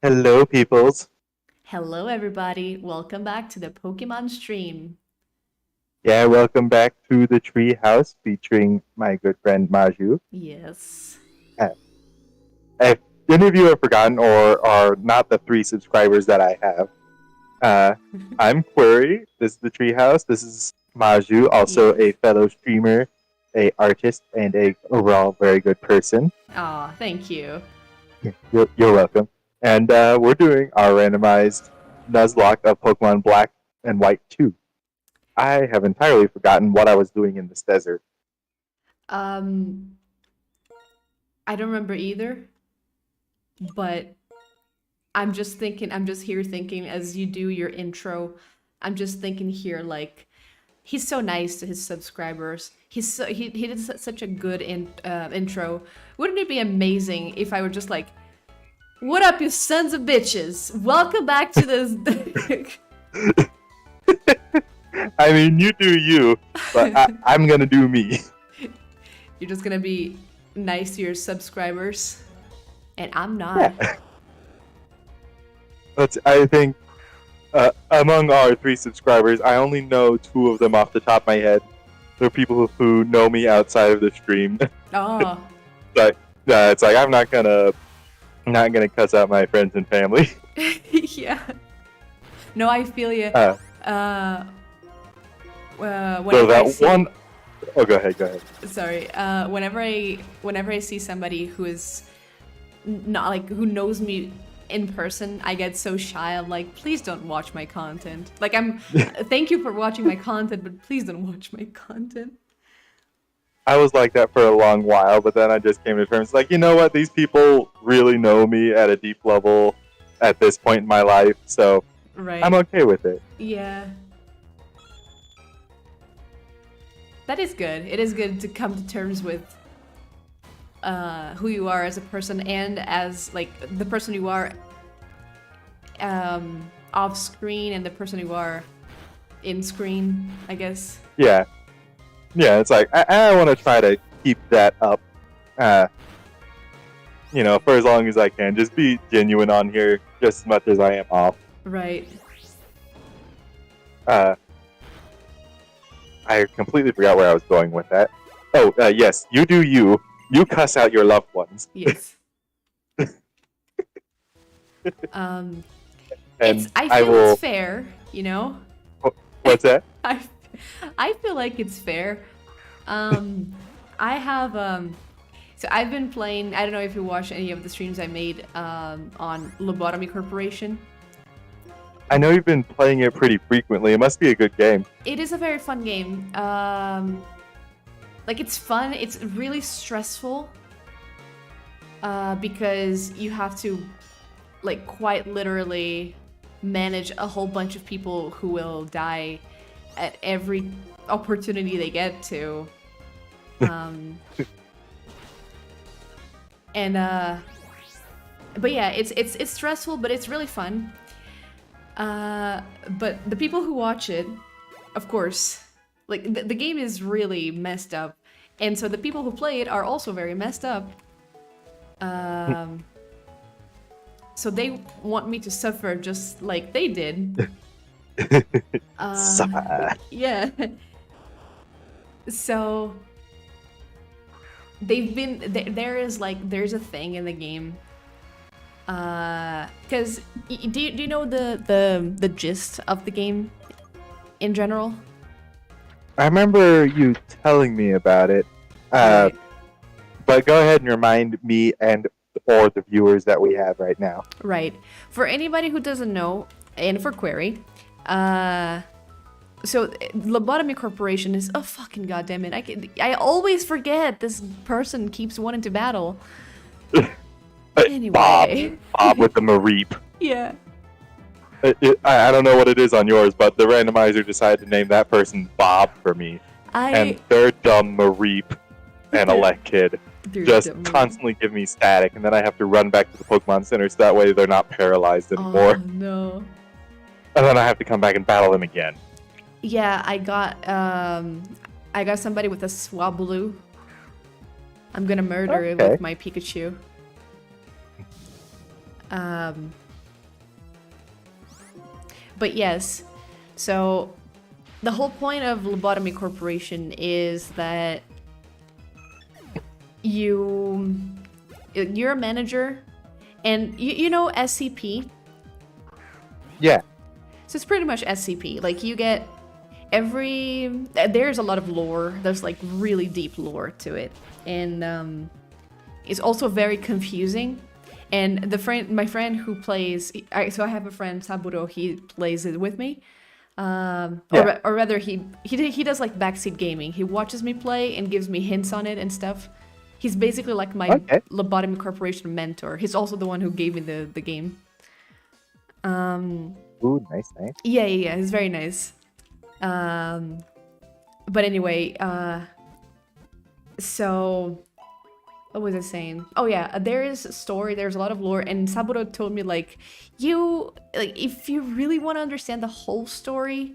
Hello, peoples. Hello, everybody. Welcome back to the Pokemon stream. Yeah, welcome back to the Treehouse featuring my good friend Maju. Yes. Uh, if any of you have forgotten or are not the 3 subscribers that I have, uh, I'm Query. This is the Treehouse. This is Maju, Yeah. also a fellow streamer, a artist, and a overall very good person. Aw, thank you. You're welcome. And we're doing our randomized Nuzlocke of Pokemon Black and White 2. I have entirely forgotten what I was doing in this desert. Um, I don't remember either, but I'm just thinking, I'm just here thinking as you do your intro, I'm just thinking here, like, he's so nice to his subscribers. He did such a good intro. Wouldn't it be amazing if I were just like, what up, you sons of bitches? Welcome back to this. I mean, you do you, but I'm gonna do me. You're just gonna be nice to your subscribers, and I'm not. Yeah. I think among our 3 subscribers, I only know 2 of them off the top of my head. They're people who know me outside of the stream. Oh, But it's like I'm not gonna cuss out my friends and family. yeah. No, I feel you. So Whenever I that see, one, oh, go ahead. sorry. Whenever I see somebody who is not like who knows me in person, I get so shy. I'm like, please don't watch my content. Like thank you for watching my content, but please don't watch my content. I was like that for a long while, but then I just came to terms like, you know what? These people really know me at a deep level at this point in my life, so Right. I'm okay with it. Yeah. That is good. It is good to come to terms with who you are as a person and as like the person you are off screen and the person you are in screen, I guess. Yeah. It's like I want to try to keep that up, for as long as I can. Just be genuine on here just as much as I am off. Right. I completely forgot where I was going with that. Oh, yes, you do you. You cuss out your loved ones. Yes. And I feel will. it's fair, you know? What's that? I feel like it's fair. I have so I've been playing, I don't know if you watched any of the streams I made on Lobotomy Corporation. I know you've been playing it pretty frequently. It must be a good game. It is a very fun game. Like it's fun. It's really stressful because you have to like quite literally manage a whole bunch of people who will die at every opportunity they get to. But yeah, it's stressful, but it's really fun. But the people who watch it, of course, like the game is really messed up, and so the people who play it are also very messed up. So they want me to suffer just like they did. Yeah. So there's a thing in the game. Because do you know the gist of the game in general? I remember you telling me about it. Right. But go ahead and remind me or the viewers that we have right now. Right. For anybody who doesn't know, and for Query, so Lobotomy Corporation is fucking goddamn it. I always forget this person keeps wanting to battle. Anyway. Bob with the Mareep. Yeah. I don't know what it is on yours, but the randomizer decided to name that person Bob for me. And their dumb Mareep and Elect Kid just constantly give me static, and then I have to run back to the Pokemon Center so that way they're not paralyzed anymore. Oh, no. And then I have to come back and battle them again. Yeah, I got somebody with a Swablu. I'm gonna murder it with my Pikachu. But yes, so the whole point of Lobotomy Corporation is that you're a manager, and you know SCP? Yeah. So it's pretty much SCP. Like, you get there's a lot of lore. There's like really deep lore to it, and it's also very confusing. And my friend who plays, so I have a friend, Saburou, he plays it with me. Or rather, he does like backseat gaming. He watches me play and gives me hints on it and stuff. He's basically like my Lobotomy Corporation mentor. He's also the one who gave me the game. Ooh, nice. Yeah, he's very nice. But anyway, so what was I saying? Oh yeah, there is a story, there's a lot of lore, and Saburou told me like, if you really want to understand the whole story,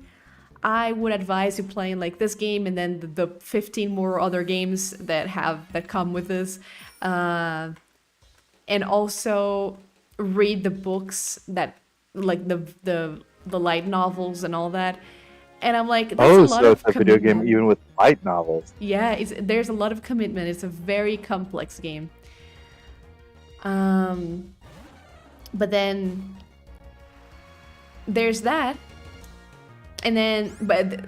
I would advise you playing like this game and then the 15 more other games that come with this, and also read the books that like the light novels and all that. And I'm like, that's a lot of it's a video game even with light novels. Yeah, there's a lot of commitment. It's a very complex game. But then there's that. And then, but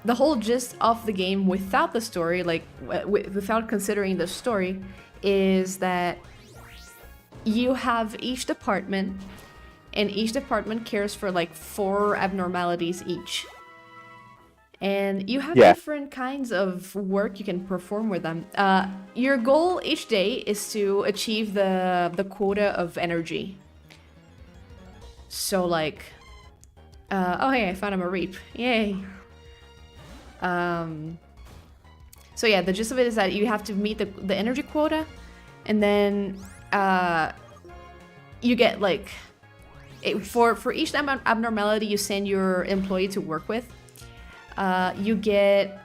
the whole gist of the game without the story, like without considering the story, is that you have each department, and each department cares for like 4 abnormalities each. And you have different kinds of work you can perform with them. Your goal each day is to achieve the quota of energy. So like, oh hey, I found him a reap. Yay. So yeah, the gist of it is that you have to meet the energy quota, and then you get like, for each abnormality you send your employee to work with, you get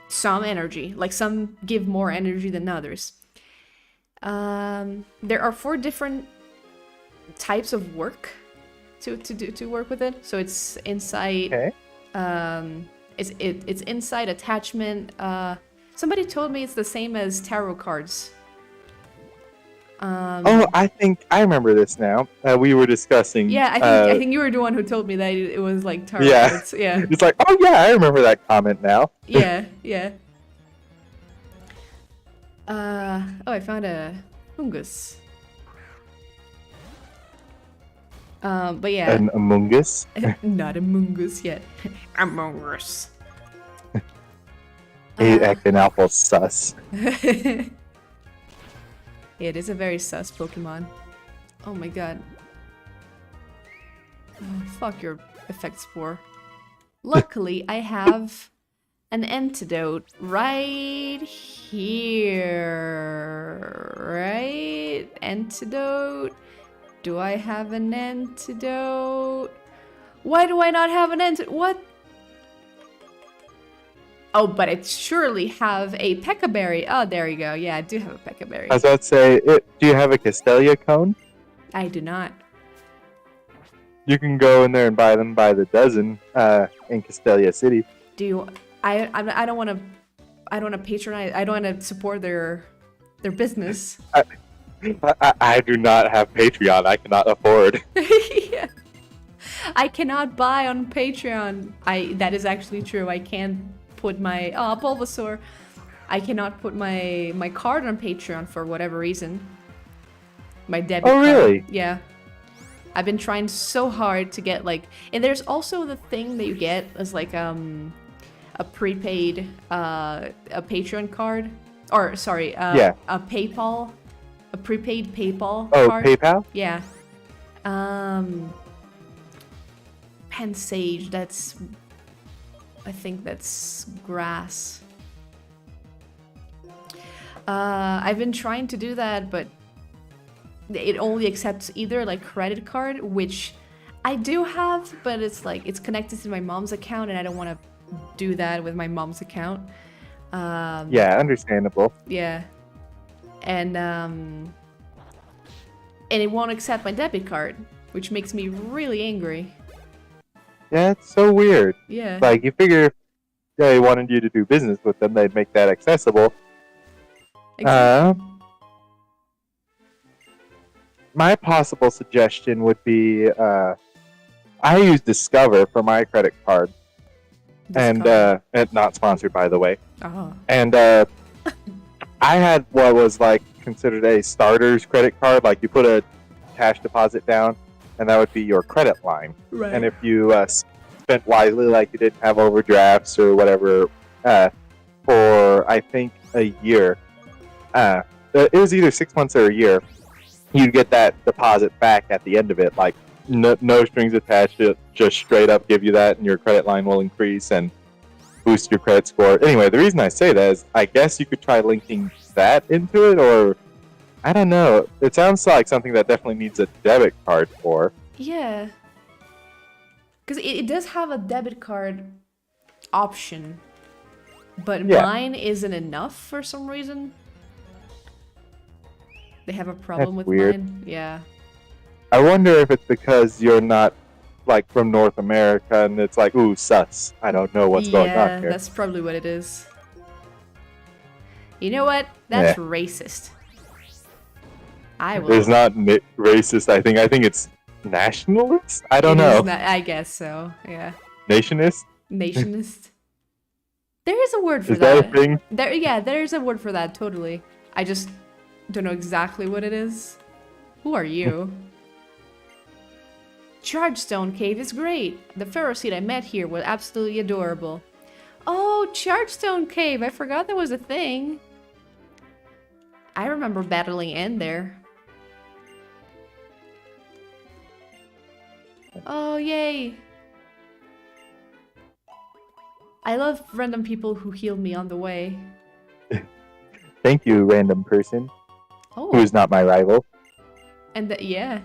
some energy, like some give more energy than others. There are 4 different types of work to work with it. So it's insight, it's insight, attachment. Somebody told me it's the same as tarot cards. I think I remember this now. We were discussing. Yeah, I think you were the one who told me that it was like tarot cards. Yeah. It's like, oh yeah, I remember that comment now. Yeah. I found a fungus. But yeah. An Among Us? Not Among Us yet. Among Us. Acting awful sus. It is a very sus Pokemon. Oh my god. Oh, fuck your effect spore. Luckily, I have an antidote right here. Right? Antidote? Do I have an antidote? Why do I not have an antidote? What? Oh, but I surely have a P.E.K.K.A. berry. Oh, there you go. Yeah, I do have a P.E.K.K.A. berry. I was about to say, do you have a Castelia cone? I do not. You can go in there and buy them by the dozen in Castelia City. Do you? I don't want to. I don't want to patronize. I don't want to support their business. I do not have Patreon. I cannot afford. Yeah. I cannot buy on Patreon. That is actually true. I can't put my Bulbasaur. I cannot put my card on Patreon for whatever reason. My debit card. Oh really? Yeah. I've been trying so hard to get like, and there's also the thing that you get as like a prepaid a Patreon card, or sorry, a PayPal, a prepaid PayPal card. Oh, PayPal? Yeah. Pensage, I think that's grass. I've been trying to do that, but it only accepts either like credit card, which I do have, but it's like it's connected to my mom's account, and I don't want to do that with my mom's account. Yeah, understandable. Yeah, and it won't accept my debit card, which makes me really angry. Yeah, it's so weird. Yeah. Like, you figure if they wanted you to do business with them, they'd make that accessible. Exactly. My possible suggestion would be, I use Discover for my credit card. Discover. And not sponsored, by the way. Oh. And I had what was like considered a starter's credit card. Like, you put a cash deposit down, and that would be your credit line. Right. And if you spent wisely, like you didn't have overdrafts or whatever, for I think a year, it was either 6 months or a year, you'd get that deposit back at the end of it. Like, no strings attached. It just straight up give you that, and your credit line will increase and boost your credit score. Anyway, the reason I say that is I guess you could try linking that into it, or I don't know. It sounds like something that definitely needs a debit card for. Yeah. Because it does have a debit card option, but mine isn't enough for some reason. They have a problem with mine. Yeah. I wonder if it's because you're not, like, from North America, and it's like, ooh, sus. I don't know what's going on here. Yeah, that's probably what it is. You know what? That's racist. I will. It's not racist, I think. I think it's nationalist? I don't know. I guess so, yeah. Nationist? Nationist? There is a word for that. Is that a thing? There's a word for that, totally. I just don't know exactly what it is. Who are you? Chargestone Cave is great. The pharaoh seed I met here was absolutely adorable. Oh, Chargestone Cave. I forgot that was a thing. I remember battling in there. Oh, yay. I love random people who heal me on the way. Thank you, random person. Oh. Who is not my rival. And yeah.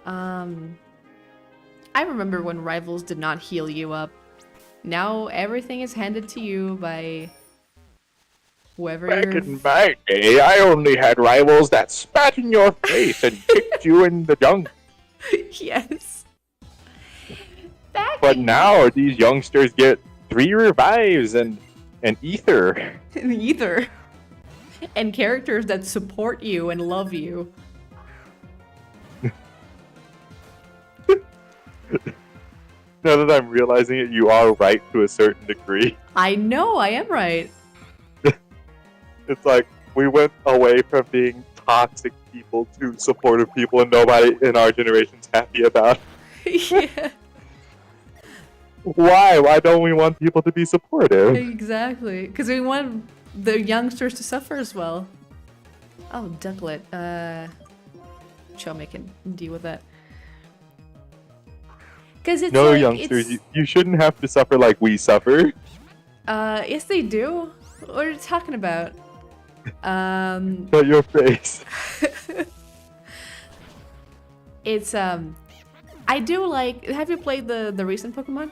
I remember when rivals did not heal you up. Now everything is handed to you by whoever. Back in my day, I only had rivals that spat in your face and kicked you in the junk. Yes. But now these youngsters get 3 revives and ether. And ether. And characters that support you and love you. Now that I'm realizing it, you are right to a certain degree. I know, I am right. It's like, we went away from being toxic people to supportive people, and nobody in our generation's happy about it. Yeah. Why? Why don't we want people to be supportive? Exactly. Because we want the youngsters to suffer as well. Oh, Ducklet. Chome can deal with that. Because it's no, like, youngsters, you shouldn't have to suffer like we suffer. Yes they do. What are you talking about? Shut your face. It's, I do like... Have you played the recent Pokemon?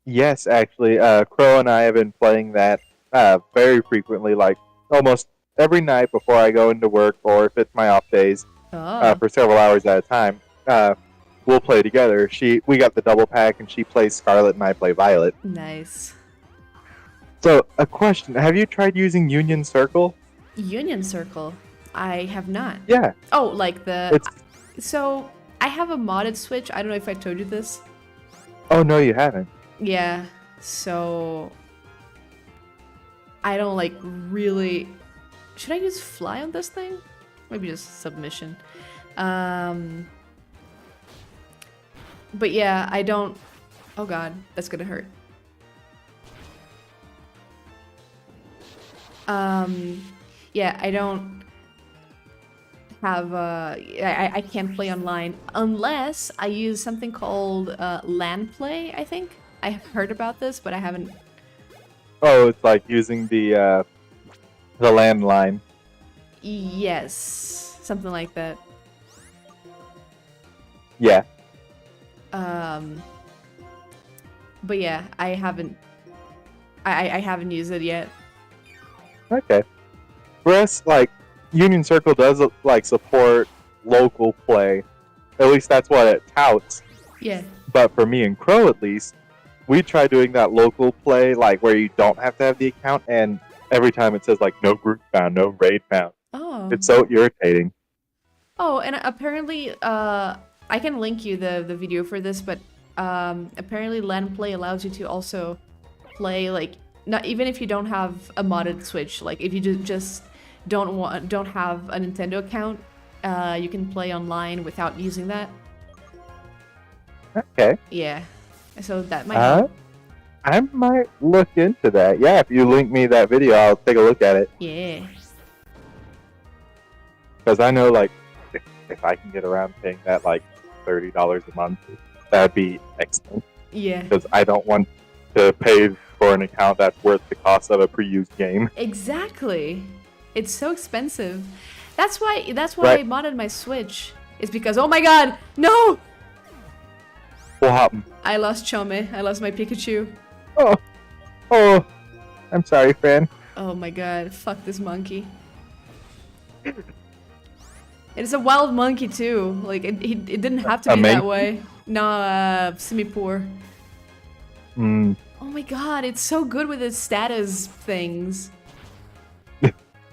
Yes, actually. Crow and I have been playing that very frequently, like almost every night before I go into work, or if it's my off days, for several hours at a time. We'll play together. We got the double pack, and she plays Scarlet, and I play Violet. Nice. So, a question. Have you tried using Union Circle? Union Circle? I have not. Yeah. Oh, like the... So, I have a modded Switch. I don't know if I told you this. Oh, no, you haven't. Yeah. So... I don't, like, really... Should I use Fly on this thing? Maybe just Submission. But yeah, I don't... Oh god, that's gonna hurt. Yeah, I don't have... I can't play online unless I use something called LAN Play, I think. I have heard about this, but I haven't... Oh, it's like using the landline. Yes, something like that. Yeah. But yeah, I haven't used it yet. Okay. For us, like, Union Circle does, like, support local play. At least that's what it touts. Yeah. But for me and Crow, at least, we try doing that local play, like where you don't have to have the account, and every time it says like no group found, no raid found. Oh. It's so irritating. Oh, and apparently, I can link you the video for this, but apparently LAN play allows you to also play like not even if you don't have a modded Switch, like if you just don't have a Nintendo account, you can play online without using that. Okay. Yeah. So that might help. I might look into that. Yeah, if you link me that video, I'll take a look at it. Yeah. Because I know, like, if I can get around paying that, like, $30 a month, that'd be excellent. Yeah. Because I don't want to pay for an account that's worth the cost of a pre-used game. Exactly. It's so expensive. That's why Right. I modded my Switch. It's because, oh my god, no! What happened? I lost Chome. I lost my Pikachu. Oh, I'm sorry, friend. Oh my god, fuck this monkey. It's a wild monkey too. Like it didn't have to be that way. No, Simipour. Mm. Oh my god, it's so good with its status things.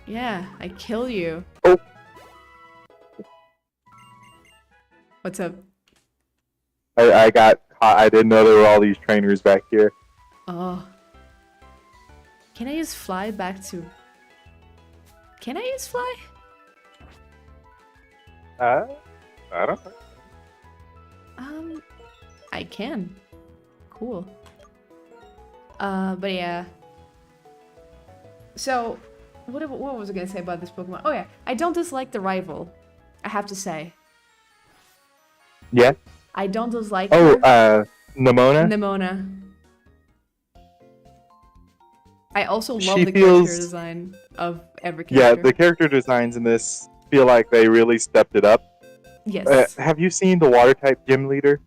Yeah, I kill you. Oh. What's up? I got caught. I didn't know there were all these trainers back here. Oh. Can I use fly back to... Can I use fly? I don't know. I can. Cool. But yeah. So, what was I gonna say about this Pokemon? Oh yeah, I don't dislike the rival. I have to say. Yeah? I don't dislike her. Nemona? Nemona. I also love the character design of every character. Yeah, the character designs in this feel like they really stepped it up. Yes. Have you seen the water type gym leader?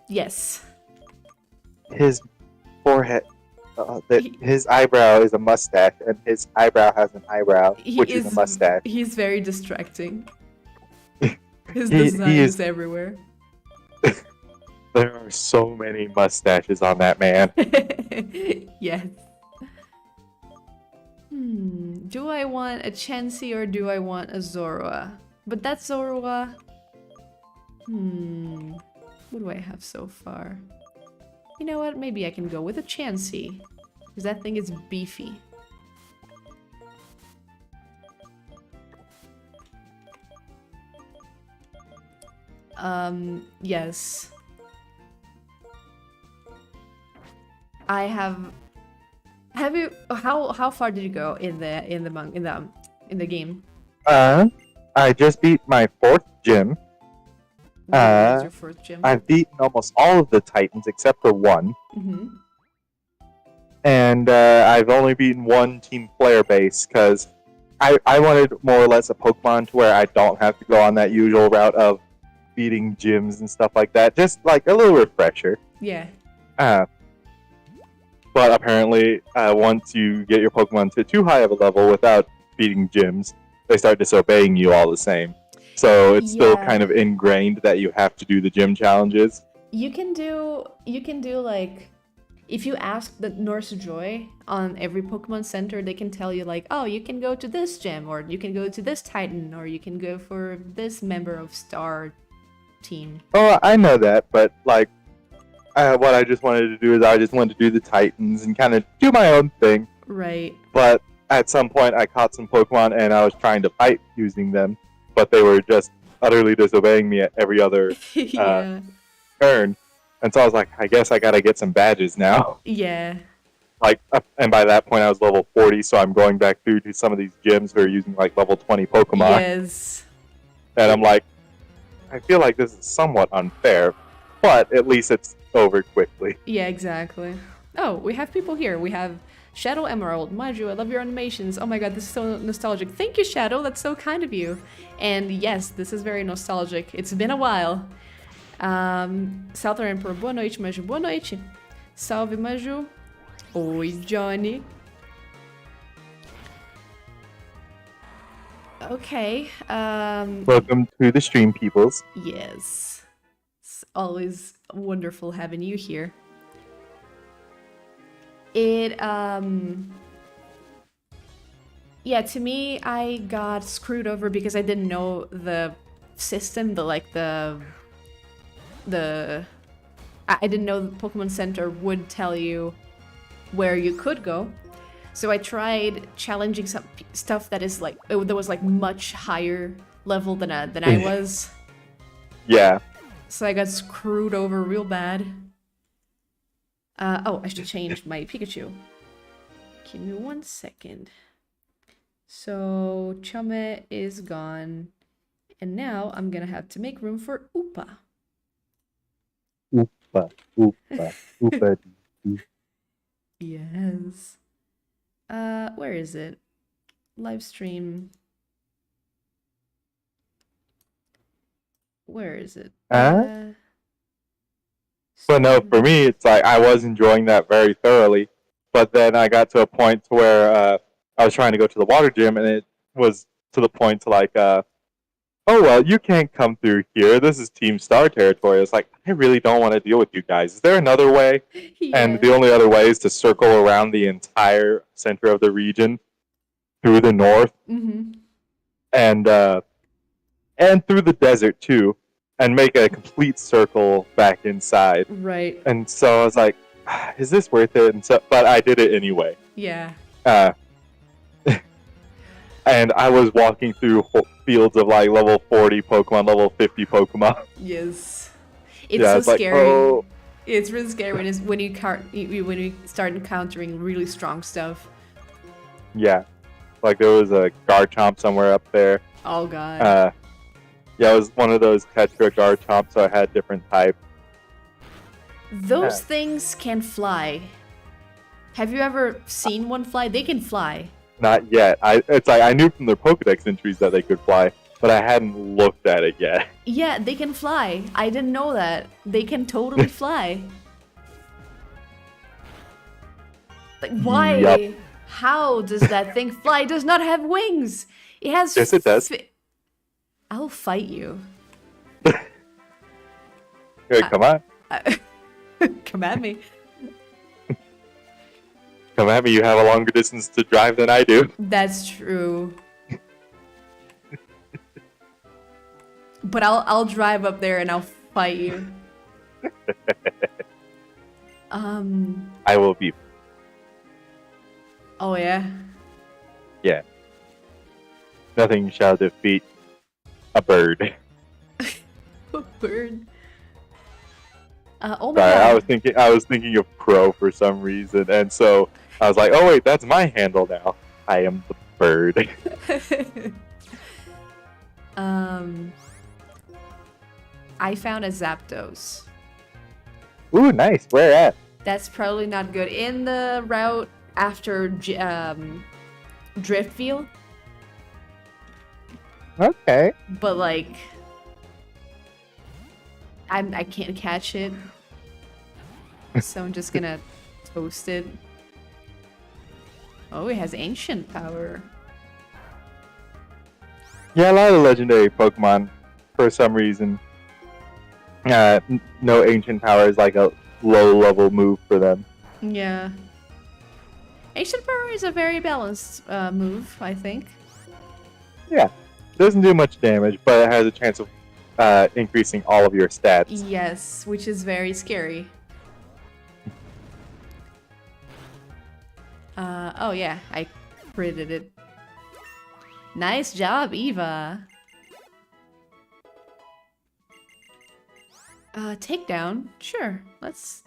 Yes. His forehead, his eyebrow is a mustache, and his eyebrow has an eyebrow, which is a mustache. He's very distracting. His design is everywhere. There are so many mustaches on that man. Yes. Do I want a Chansey or do I want a Zorua? But that Zorua... What do I have so far? You know what? Maybe I can go with a Chansey. Because that thing is beefy. Yes. I have you? How far did you go in the game? I just beat my 4th gym. What's your 4th gym? I've beaten almost all of the Titans except for one. And I've only beaten one team player base because I wanted more or less a Pokemon to where I don't have to go on that usual route of beating gyms and stuff like that. Just like a little refresher. Yeah. But apparently, once you get your Pokemon to too high of a level without beating gyms, they start disobeying you all the same. So it's still kind of ingrained that you have to do the gym challenges. You can do like, if you ask the Nurse Joy on every Pokemon Center, they can tell you like, oh, you can go to this gym, or you can go to this Titan, or you can go for this member of Star Team. Oh, I know that, but like, what I just wanted to do is I just wanted to do the Titans and kind of do my own thing. Right. But at some point, I caught some Pokemon and I was trying to fight using them, but they were just utterly disobeying me at every other turn. And so I was like, I guess I gotta get some badges now. Yeah. Like, and by that point I was level 40, so I'm going back through to some of these gyms who are using like level 20 Pokemon. Yes. And I'm like, I feel like this is somewhat unfair, but at least it's over quickly. Yeah, exactly. Oh, we have people here. We have Shadow Emerald. Maju, I love your animations. Oh my god, this is so nostalgic. Thank you, Shadow. That's so kind of you. And yes, this is very nostalgic. It's been a while. Southern Emperor, boa noite, Maju. Boa noite. Salve, Maju. Oi, Johnny. Okay. Welcome to the stream, peoples. Yes. It's always wonderful having you here. Yeah, to me, I got screwed over because I didn't know the system, I didn't know the Pokemon Center would tell you where you could go. So I tried challenging some stuff that is that was like much higher level than I was. Yeah. So I got screwed over real bad. Oh, I should change my Pikachu. Give me 1 second. So Chome is gone, and now I'm gonna have to make room for Oopa. Oopa. Yes. Where is it? Live stream. Where is it? But no, for me, it's like I was enjoying that very thoroughly, but then I got to a point to where I was trying to go to the water gym, and it was to the point to like, oh well, you can't come through here. This is Team Star territory. It's like, I really don't want to deal with you guys. Is there another way? Yeah. And the only other way is to circle around the entire center of the region through the north, and through the desert too, and make a complete circle back inside. Right. And so I was like, is this worth it? And so, but I did it anyway. Yeah. And I was walking through fields of like level 40 Pokemon, level 50 Pokemon. Yes. It's so scary. Like, oh. It's really scary when you start encountering really strong stuff. Yeah. Like there was a Garchomp somewhere up there. Oh god. Yeah, it was one of those Tetra Garchomps, so I had different types. Those things can fly. Have you ever seen one fly? They can fly. Not yet. It's like I knew from their Pokedex entries that they could fly, but I hadn't looked at it yet. Yeah, they can fly. I didn't know that. They can totally fly. Like, why? Yep. How does that thing fly? It does not have wings. It has. Yes, it does. I'll fight you. Hey, come on. Come at me. Come at me. You have a longer distance to drive than I do. That's true. But I'll drive up there and I'll fight you. I will be. Oh yeah. Yeah. Nothing shall defeat a bird. A bird. Oh my Sorry, god. I was thinking of Crow for some reason, and so I was like, oh wait, that's my handle now. I am the bird. I found a Zapdos. Ooh, nice. Where at? That's probably not good. In the route after Driftfield. Okay. But like, I can't catch it, so I'm just gonna toast it. Oh, it has ancient power. Yeah, a lot of legendary Pokemon, for some reason, no ancient power is like a low-level move for them. Yeah. Ancient power is a very balanced move, I think. Yeah. Doesn't do much damage, but it has a chance of increasing all of your stats. Yes, which is very scary. Oh yeah, I critted it. Nice job, Eva. Takedown? Sure. Let's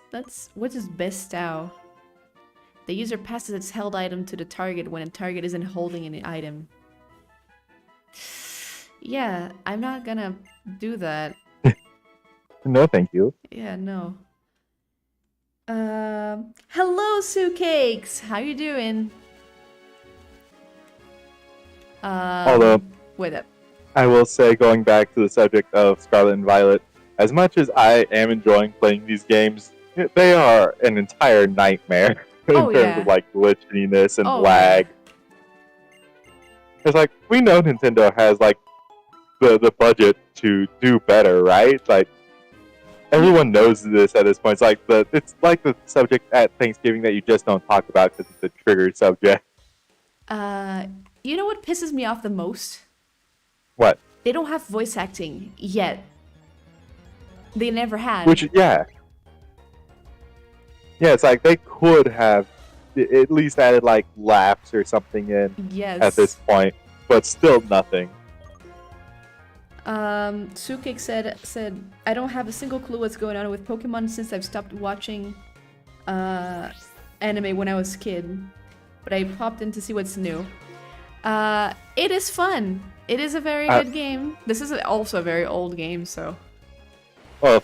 what is bestow? The user passes its held item to the target when a target isn't holding any item. Yeah, I'm not gonna do that. No, thank you. Yeah, no. Hello, Sue Cakes. How you doing? Although, wait up. I will say, going back to the subject of Scarlet and Violet, as much as I am enjoying playing these games, they are an entire nightmare in terms of like glitchiness and lag. It's like, we know Nintendo has like the budget to do better, right? Like, everyone knows this at this point. It's like the subject at Thanksgiving that you just don't talk about because it's a triggered subject. You know what pisses me off the most? What? They don't have voice acting yet. They never had. Yeah, it's like they could have at least added like laughs or something in at this point, but still nothing. Sukik said, I don't have a single clue what's going on with Pokemon since I've stopped watching anime when I was a kid. But I popped in to see what's new. It is fun. It is a very good game. This is also a very old game, so... Well,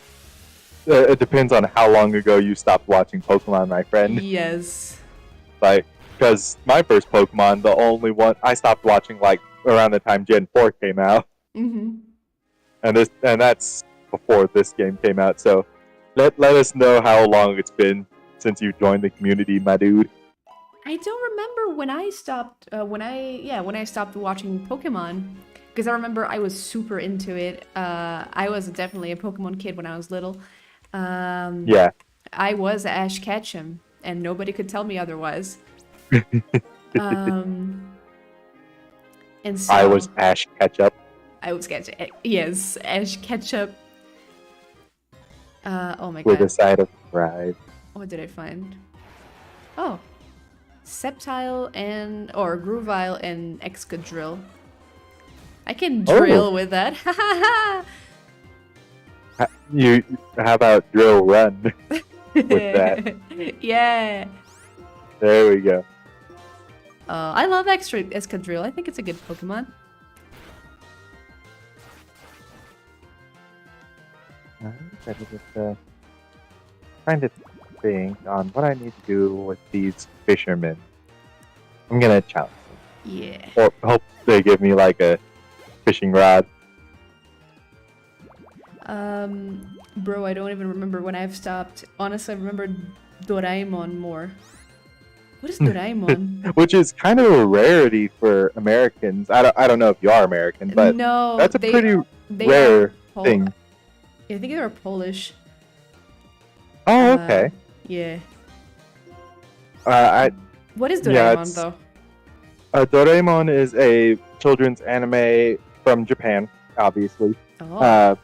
it depends on how long ago you stopped watching Pokemon, my friend. Yes. Like, because my first Pokemon, the only one... I stopped watching, like, around the time Gen 4 came out. Mm-hmm. And that's before this game came out, so let us know how long it's been since you joined the community, my dude. I don't remember when I stopped when I stopped watching Pokemon, because I remember I was super into it. I was definitely a Pokemon kid when I was little. Yeah. I was Ash Ketchum, and nobody could tell me otherwise. And so I was Ash Ketchup. I was Ketchup. Yes, Ash Ketchup. Oh my god. With a side of pride. What did I find? Oh. Sceptile or Groovile and Excadrill. I can drill with that. How about Drill Run with that? Yeah. There we go. I love Excadrill. I think it's a good Pokemon. Trying to think on what I need to do with these fishermen. I'm gonna challenge them. Yeah. Or hope they give me like a fishing rod. Bro, I don't even remember when I've stopped. Honestly, I remember Doraemon more. What is Doraemon? Which is kind of a rarity for Americans. I don't know if you are American, but no, that's a pretty rare thing. I think they were Polish. Oh, okay. Yeah. What is Doraemon, though? Doraemon is a children's anime from Japan, obviously. Oh.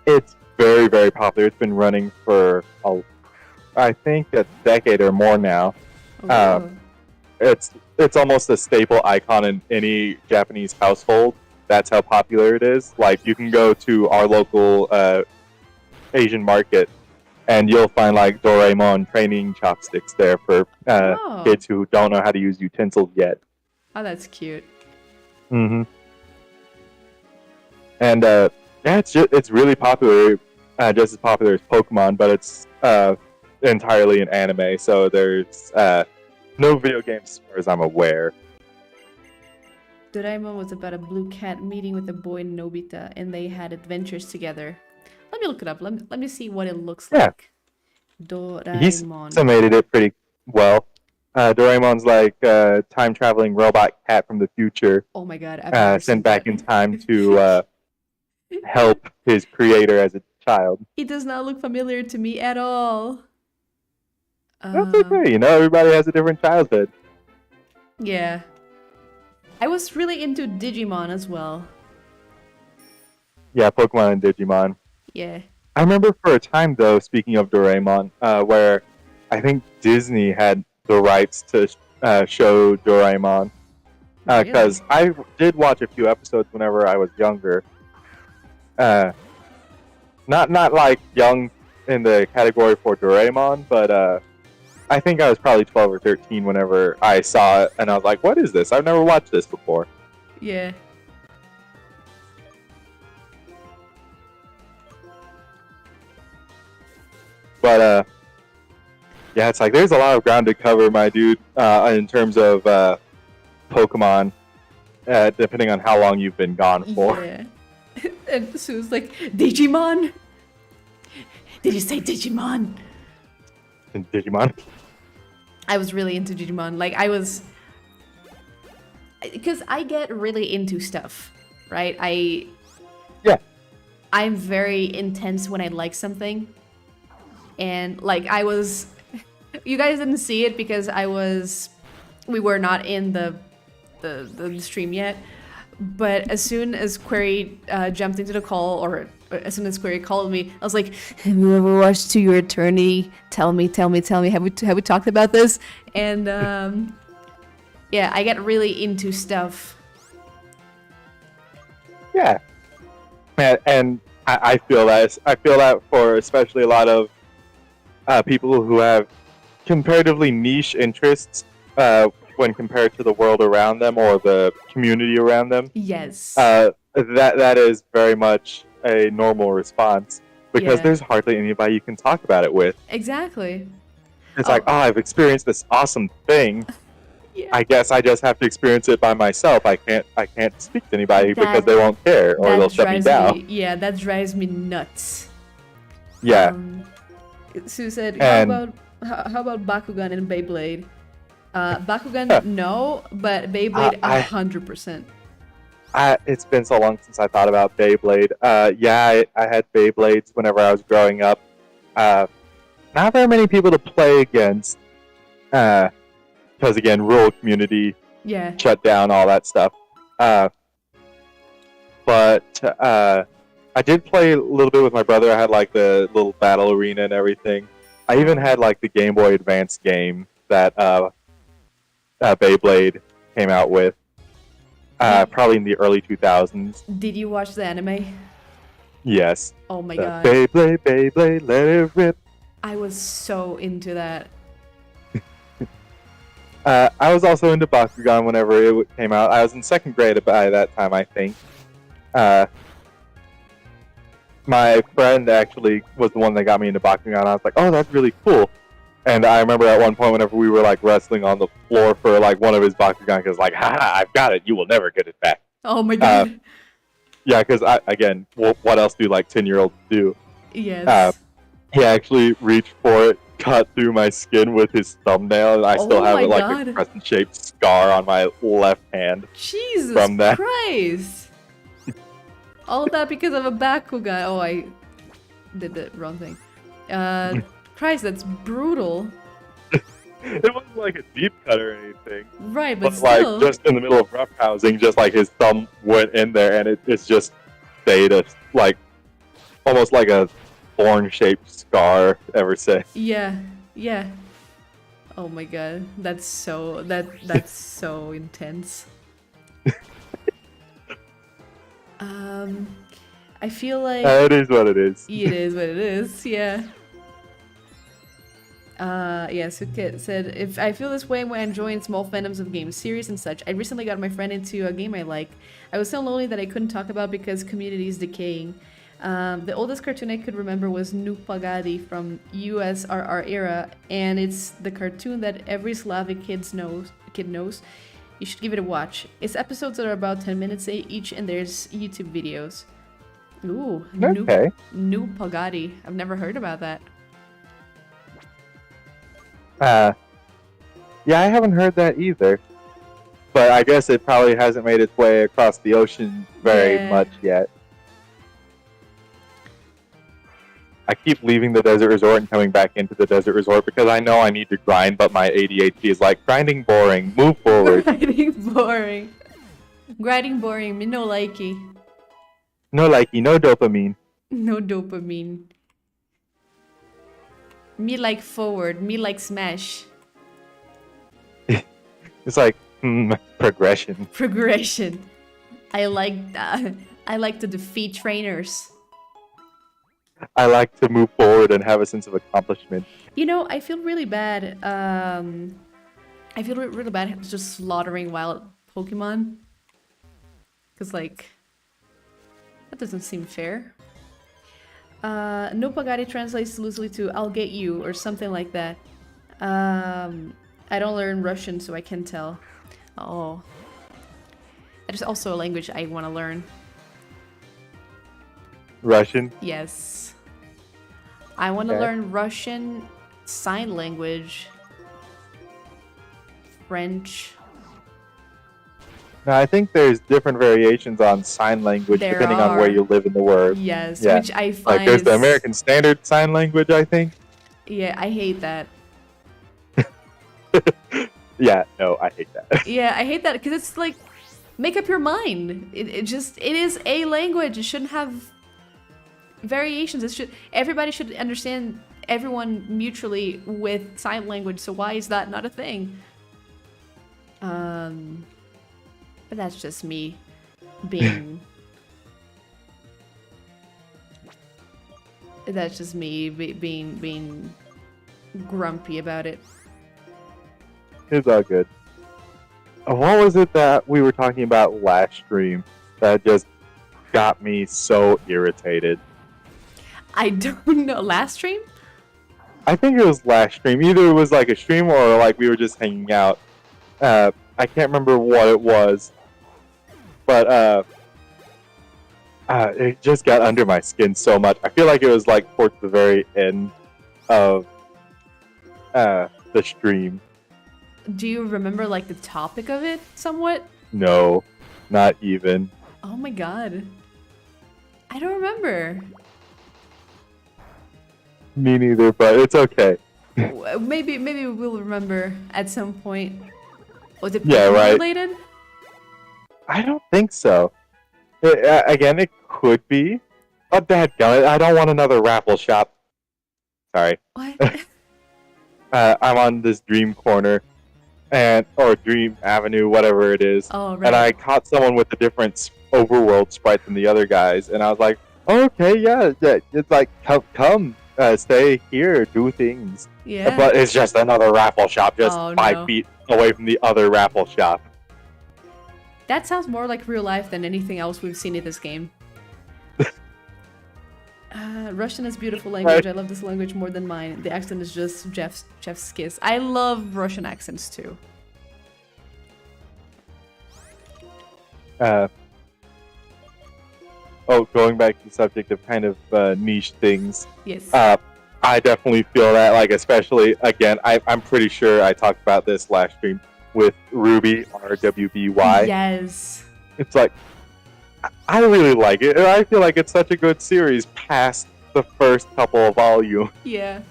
It's very, very popular. It's been running for, I think, a decade or more now. Oh. It's almost a staple icon in any Japanese household. That's how popular it is. Like, you can go to our local Asian market, and you'll find like Doraemon training chopsticks there for kids who don't know how to use utensils yet. Oh, that's cute. Mm-hmm. And yeah, it's really popular, just as popular as Pokemon, but it's entirely an anime. So there's no video games as far as I'm aware. Doraemon was about a blue cat meeting with a boy Nobita, and they had adventures together. Let me look it up. Let me see what it looks like. Doraemon. He's summated it pretty well. Doraemon's like a time-traveling robot cat from the future. Oh my god. Sent back in time to help his creator as a child. He does not look familiar to me at all. That's okay. You know, everybody has a different childhood. Yeah. I was really into Digimon as well. Yeah, Pokemon and Digimon. Yeah. I remember for a time, though, speaking of Doraemon, where I think Disney had the rights to show Doraemon. Because I did watch a few episodes whenever I was younger. Not like young in the category for Doraemon, but I think I was probably 12 or 13 whenever I saw it, and I was like, what is this? I've never watched this before. Yeah. But, yeah, it's like there's a lot of ground to cover, my dude, in terms of Pokemon, depending on how long you've been gone for. Yeah. And Sue's like, Digimon? Did you say Digimon? Digimon? I was really into Digimon. Like, I was because I get really into stuff, right? Yeah. I'm very intense when I like something. And like I was, you guys didn't see it because we were not in the stream yet. But as soon as Query jumped into the call, or as soon as Query called me, I was like, "Have you ever watched To Your Eternity? Tell me. Have we talked about this?" And yeah, I get really into stuff. Yeah, and I feel that. I feel that for especially a lot of people who have comparatively niche interests when compared to the world around them or the community around them. Yes. That is very much a normal response because there's hardly anybody you can talk about it with. Exactly. It's like, oh, I've experienced this awesome thing. Yeah. I guess I just have to experience it by myself. I can't speak to anybody because they won't care or they'll shut me down. Yeah, that drives me nuts. Yeah. Sue said, how about Bakugan and Beyblade? Bakugan, no, but Beyblade, 100%. It's been so long since I thought about Beyblade. Yeah, I had Beyblades whenever I was growing up. Not very many people to play against. Because again, rural community, shut down, all that stuff. But I did play a little bit with my brother. I had like the little battle arena and everything. I even had like the Game Boy Advance game that Beyblade came out with. Probably in the early 2000s. Did you watch the anime? Yes. Oh my god. Beyblade, let it rip. I was so into that. I was also into Bakugan whenever it came out. I was in 2nd grade by that time, I think. My friend actually was the one that got me into Bakugan. I was like, oh, that's really cool. And I remember at one point whenever we were like wrestling on the floor for like one of his Bakugan, because like, ha, I've got it. You will never get it back. Oh my god. Yeah, because again, what else do like 10-year-olds do? Yes. He actually reached for it, cut through my skin with his thumbnail, and I still have like a crescent-shaped scar on my left hand. Jesus from that. Christ! All of that because of a Bakugan. Oh, I did the wrong thing. Christ, that's brutal. It wasn't like a deep cut or anything. Right, but still. Like just in the middle of rough housing, just like his thumb went in there, and it's just stayed like almost like a thorn-shaped scar ever since. Yeah. Oh my god, that's so so intense. I feel like it is what it is. It is what it is. Yeah. Sukit said, if I feel this way when enjoying small fandoms of games, series and such. I recently got my friend into a game I like. I was so lonely that I couldn't talk about because community is decaying. The oldest cartoon I could remember was Nupagadi from USRR era, and it's the cartoon that every Slavic kid knows. You should give it a watch. Its episodes are about 10 minutes each, and there's YouTube videos. Ooh, okay. Nupagadi. I've never heard about that. Yeah, I haven't heard that either. But I guess it probably hasn't made its way across the ocean very much yet. I keep leaving the desert resort and coming back into the desert resort because I know I need to grind, but my ADHD is like, grinding boring, move forward. Grinding boring. Grinding boring, me no likey. No likey, no dopamine. No dopamine. Me like forward, me like smash. It's like, progression. Progression. I like that. I like to defeat trainers. I like to move forward and have a sense of accomplishment. You know, I feel really bad. I feel really bad just slaughtering wild Pokemon. Because, like, that doesn't seem fair. Nopagari translates loosely to I'll get you or something like that. I don't learn Russian, so I can't tell. Oh. That is also a language I want to learn. Russian? Yes. I want to learn Russian, sign language, French. No, I think there's different variations on sign language There depending on where are. you live in the world. Yes, Yeah. which I Like find there's the is American Standard Sign Language, I think. yeah, I hate that. Yeah, no, I hate that. Yeah, I hate that because it's like make up your mind. It is a language. It shouldn't have variations. Everybody should understand everyone mutually with sign language. So why is that not a thing? But that's just me being. That's just me being grumpy about it. It's all good. What was it that we were talking about last stream that just got me so irritated? I don't know. Last stream? I think it was last stream. Either it was like a stream or like we were just hanging out. I can't remember what it was, but it just got under my skin so much. I feel like it was like towards the very end of the stream. Do you remember like the topic of it somewhat? No, not even. Oh my god. I don't remember. Me neither, but it's okay. Maybe we'll remember at some point. Was it right. related? I don't think so. Again, it could be. Oh, dadgummit, I don't want another raffle shop. Sorry. What? I'm on this Dream Corner, or Dream Avenue, whatever it is. Oh, right. And I caught someone with a different overworld sprite than the other guys, and I was like, oh, okay, yeah, it's like, come, stay here, do things. Yeah. But it's just another raffle shop, just Oh, 5 no. feet away from the other raffle shop. That sounds more like real life than anything else we've seen in this game. Russian is beautiful language. I love this language more than mine. The accent is just Jeff's kiss. I love Russian accents too. Going back to the subject of kind of niche things. Yes. I definitely feel that, like, especially, again, I'm pretty sure I talked about this last stream with Ruby, RWBY. Yes. It's like, I really like it, and I feel like it's such a good series past the first couple of volumes. Yeah.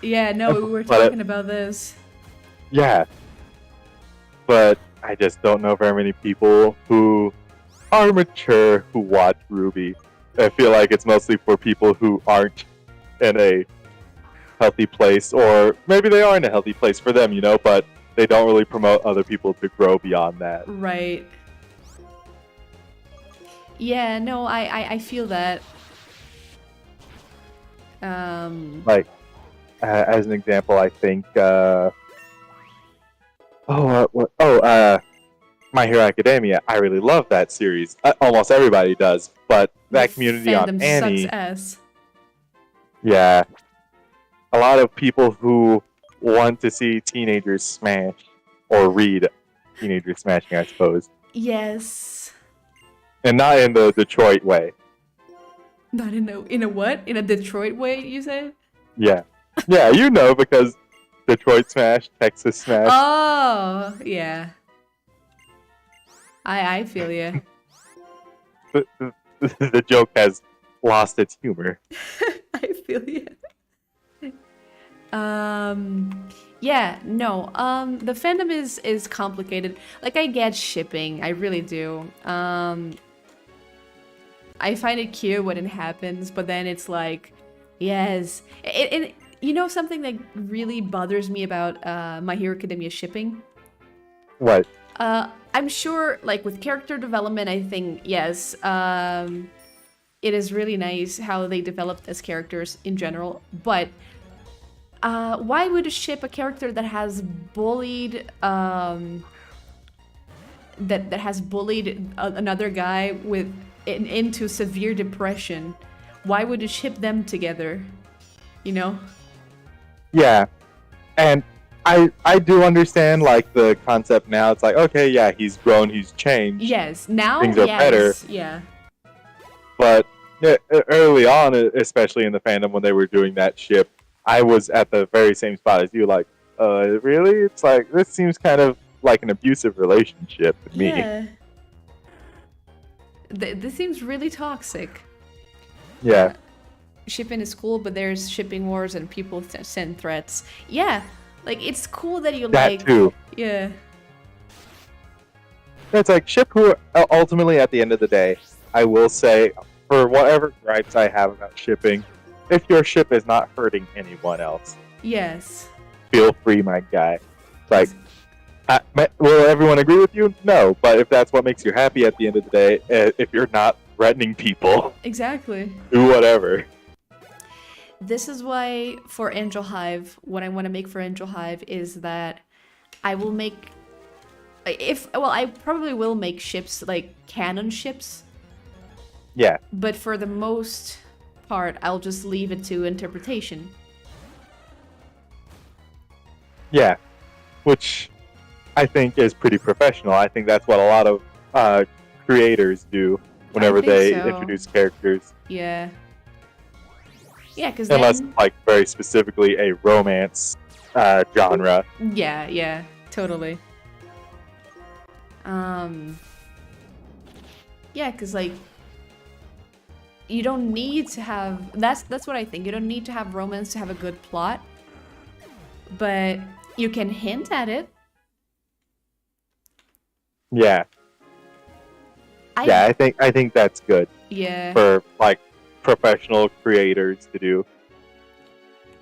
Yeah, no, we were talking about this. Yeah. But I just don't know very many people who are mature who watch Ruby. I feel like it's mostly for people who aren't in a healthy place, or maybe they are in a healthy place for them, but they don't really promote other people to grow beyond that. Right. Yeah, no, I feel that. Like, as an example, I think, My Hero Academia. I really love that series. Almost everybody does, but that community on Annie. Sucks ass. Yeah. A lot of people who want to see teenagers smash, or read teenagers smashing, I suppose. Yes. And not in the Detroit way. Not in a what? In a Detroit way, you say? Yeah. Yeah, because Detroit smash, Texas smash. Oh, yeah. I feel you. The joke has lost its humor. I feel you. Yeah, no. The fandom is complicated. Like, I get shipping, I really do. I find it cute when it happens, but then it's like, yes. And something that really bothers me about My Hero Academia shipping? What? I'm sure, like, with character development, I think, yes, it is really nice how they developed as characters in general, but why would you ship a character that has bullied, that has bullied another guy into severe depression? Why would you ship them together? Yeah, and I do understand, like, the concept now. It's like, okay, yeah, he's grown, he's changed. Yes, now things are better. Yeah. But early on, especially in the fandom when they were doing that ship, I was at the very same spot as you. Like, really? It's like, this seems kind of like an abusive relationship to me. Yeah. This seems really toxic. Yeah. Shipping is cool, but there's shipping wars and people send threats. Yeah, like it's cool that you that like. Too. Yeah. It's like ship who ultimately at the end of the day, I will say, for whatever gripes I have about shipping, if your ship is not hurting anyone else, yes, feel free, my guy. Like, will everyone agree with you? No, but if that's what makes you happy at the end of the day, if you're not threatening people, exactly, do whatever. This is why for Angel Hive, what I want to make for Angel Hive is that I will make, I probably will make ships, like canon ships. Yeah. But for the most part, I'll just leave it to interpretation. Yeah, which I think is pretty professional. I think that's what a lot of creators do whenever they introduce characters. Yeah. Yeah, because unless like very specifically a romance genre. Yeah, totally. Yeah, because like you don't need to have that's what I think. You don't need to have romance to have a good plot, but you can hint at it. Yeah. I think that's good. Yeah. For like professional creators to do.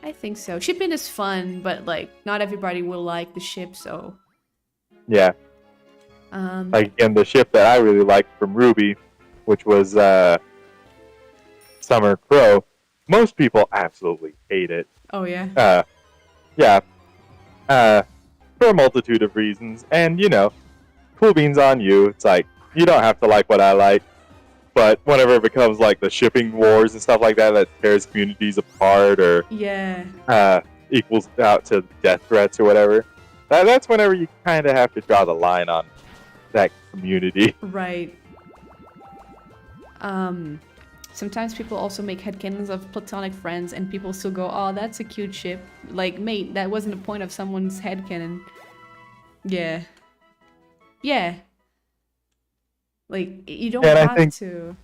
I think so. Shipping is fun, but like not everybody will like the ship, so yeah. Like again, the ship that I really liked from Ruby, which was Summer Crow, most people absolutely hate it. Oh yeah. Yeah. For a multitude of reasons, and you know, cool beans on you. It's like you don't have to like what I like. But whenever it becomes like the shipping wars and stuff like that, that tears communities apart or equals out to death threats or whatever, that's whenever you kind of have to draw the line on that community. Right. Sometimes people also make headcanons of platonic friends, and people still go, "Oh, that's a cute ship." Like, mate, that wasn't the point of someone's headcanon. Yeah. Yeah. Like, you don't have to...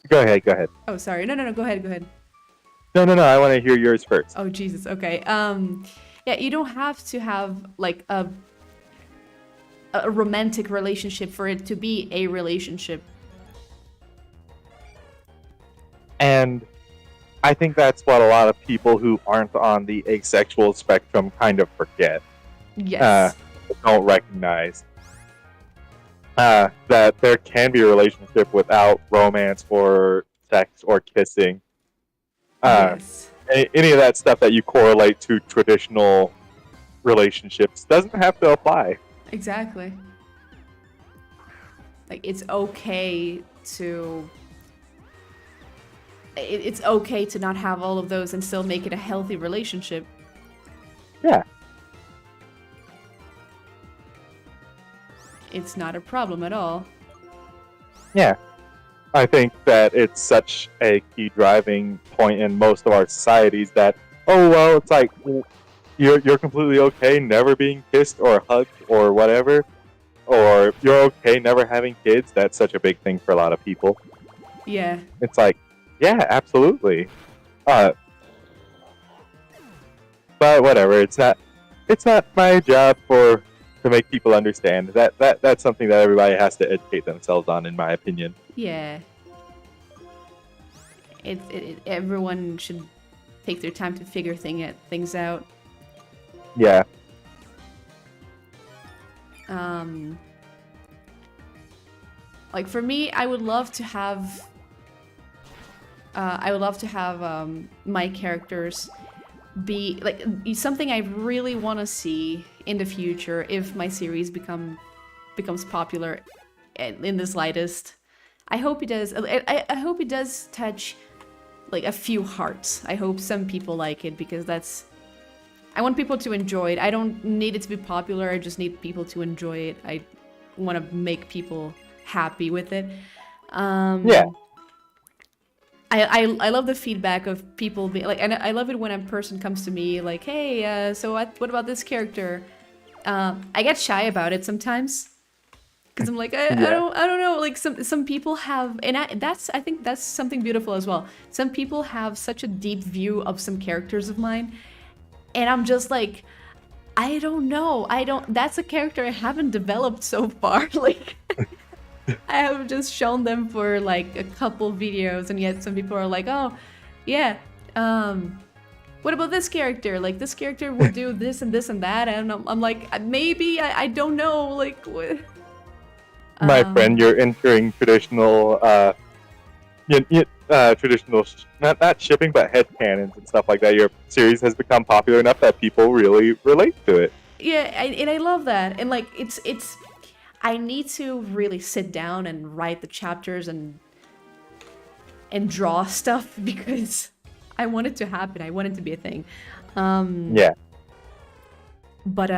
Go ahead. Oh, sorry. No, go ahead. No, I want to hear yours first. Oh, Jesus. Okay. Yeah, you don't have to have, like, a romantic relationship for it to be a relationship. And I think that's what a lot of people who aren't on the asexual spectrum kind of forget. Yes. Don't recognize. That there can be a relationship without romance or sex or kissing. Yes. Any of that stuff that you correlate to traditional relationships doesn't have to apply. Exactly. Like, it's okay to... It's okay to not have all of those and still make it a healthy relationship. Yeah. It's not a problem at all. Yeah. I think that it's such a key driving point in most of our societies that, oh, well, it's like, you're completely okay never being kissed or hugged or whatever, or you're okay never having kids. That's such a big thing for a lot of people. Yeah. It's like, yeah, absolutely. But whatever, it's not my job to make people understand. That's something that everybody has to educate themselves on, in my opinion. Yeah. Everyone should take their time to figure things out. Yeah. Like for me, I would love to have my characters be like something I really want to see in the future if my series becomes popular in the slightest. I hope it does. I hope it does touch like a few hearts. I hope some people like it because I want people to enjoy it. I don't need it to be popular. I just need people to enjoy it. I want to make people happy with it. Yeah. I love the feedback of people being like, and I love it when a person comes to me like, hey, so what about this character? I get shy about it sometimes. Because I'm like, I don't know. Like some people have, and I think that's something beautiful as well. Some people have such a deep view of some characters of mine, and I'm just like, I don't know. That's a character I haven't developed so far. Like, I have just shown them for like a couple videos, and yet some people are like, oh, yeah. What about this character? Like, this character will do this and this and that, and I'm like, maybe I don't know. Like, what? My friend, you're entering traditional, traditional, not shipping, but headcanons and stuff like that. Your series has become popular enough that people really relate to it. Yeah, and I love that. And like, it's, I need to really sit down and write the chapters and draw stuff because I want it to happen. I want it to be a thing. Yeah. But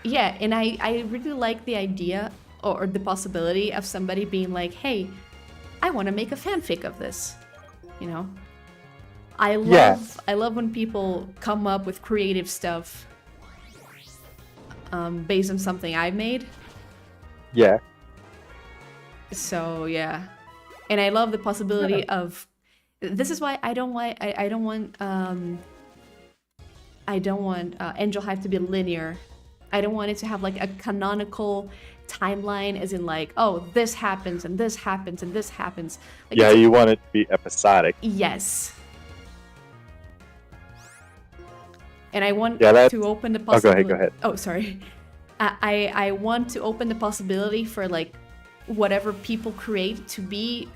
yeah, and I really like the idea or the possibility of somebody being like, hey, I want to make a fanfic of this. You know? I love when people come up with creative stuff based on something I made. Yeah. So yeah. And I love the possibility of, this is why I don't want Angel Hive to be linear. I don't want it to have like a canonical timeline, as in like, oh, this happens and this happens and this happens. Like, yeah, you want it to be episodic. Yes. And I want to open the possibility. Go ahead. Oh, sorry. I want to open the possibility for like whatever people create to be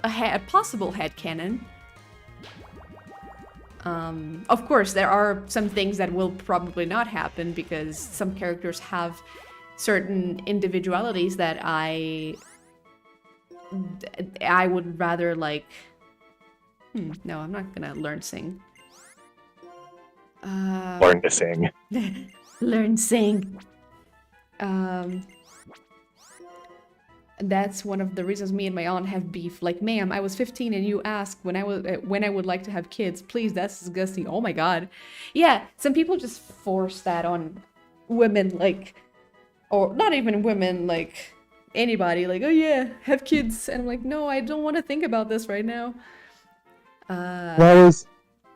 a possible headcanon. Of course, there are some things that will probably not happen because some characters have certain individualities that I would rather like. No, I'm not gonna learn sing. Learn to sing. Learn sing. That's one of the reasons me and my aunt have beef. Like, ma'am, I was 15 and you asked when I would like to have kids. Please, that's disgusting. Oh my god. Yeah, some people just force that on women, like, or not even women, like anybody. Like, oh yeah, have kids. And I'm like, no, I don't want to think about this right now. Go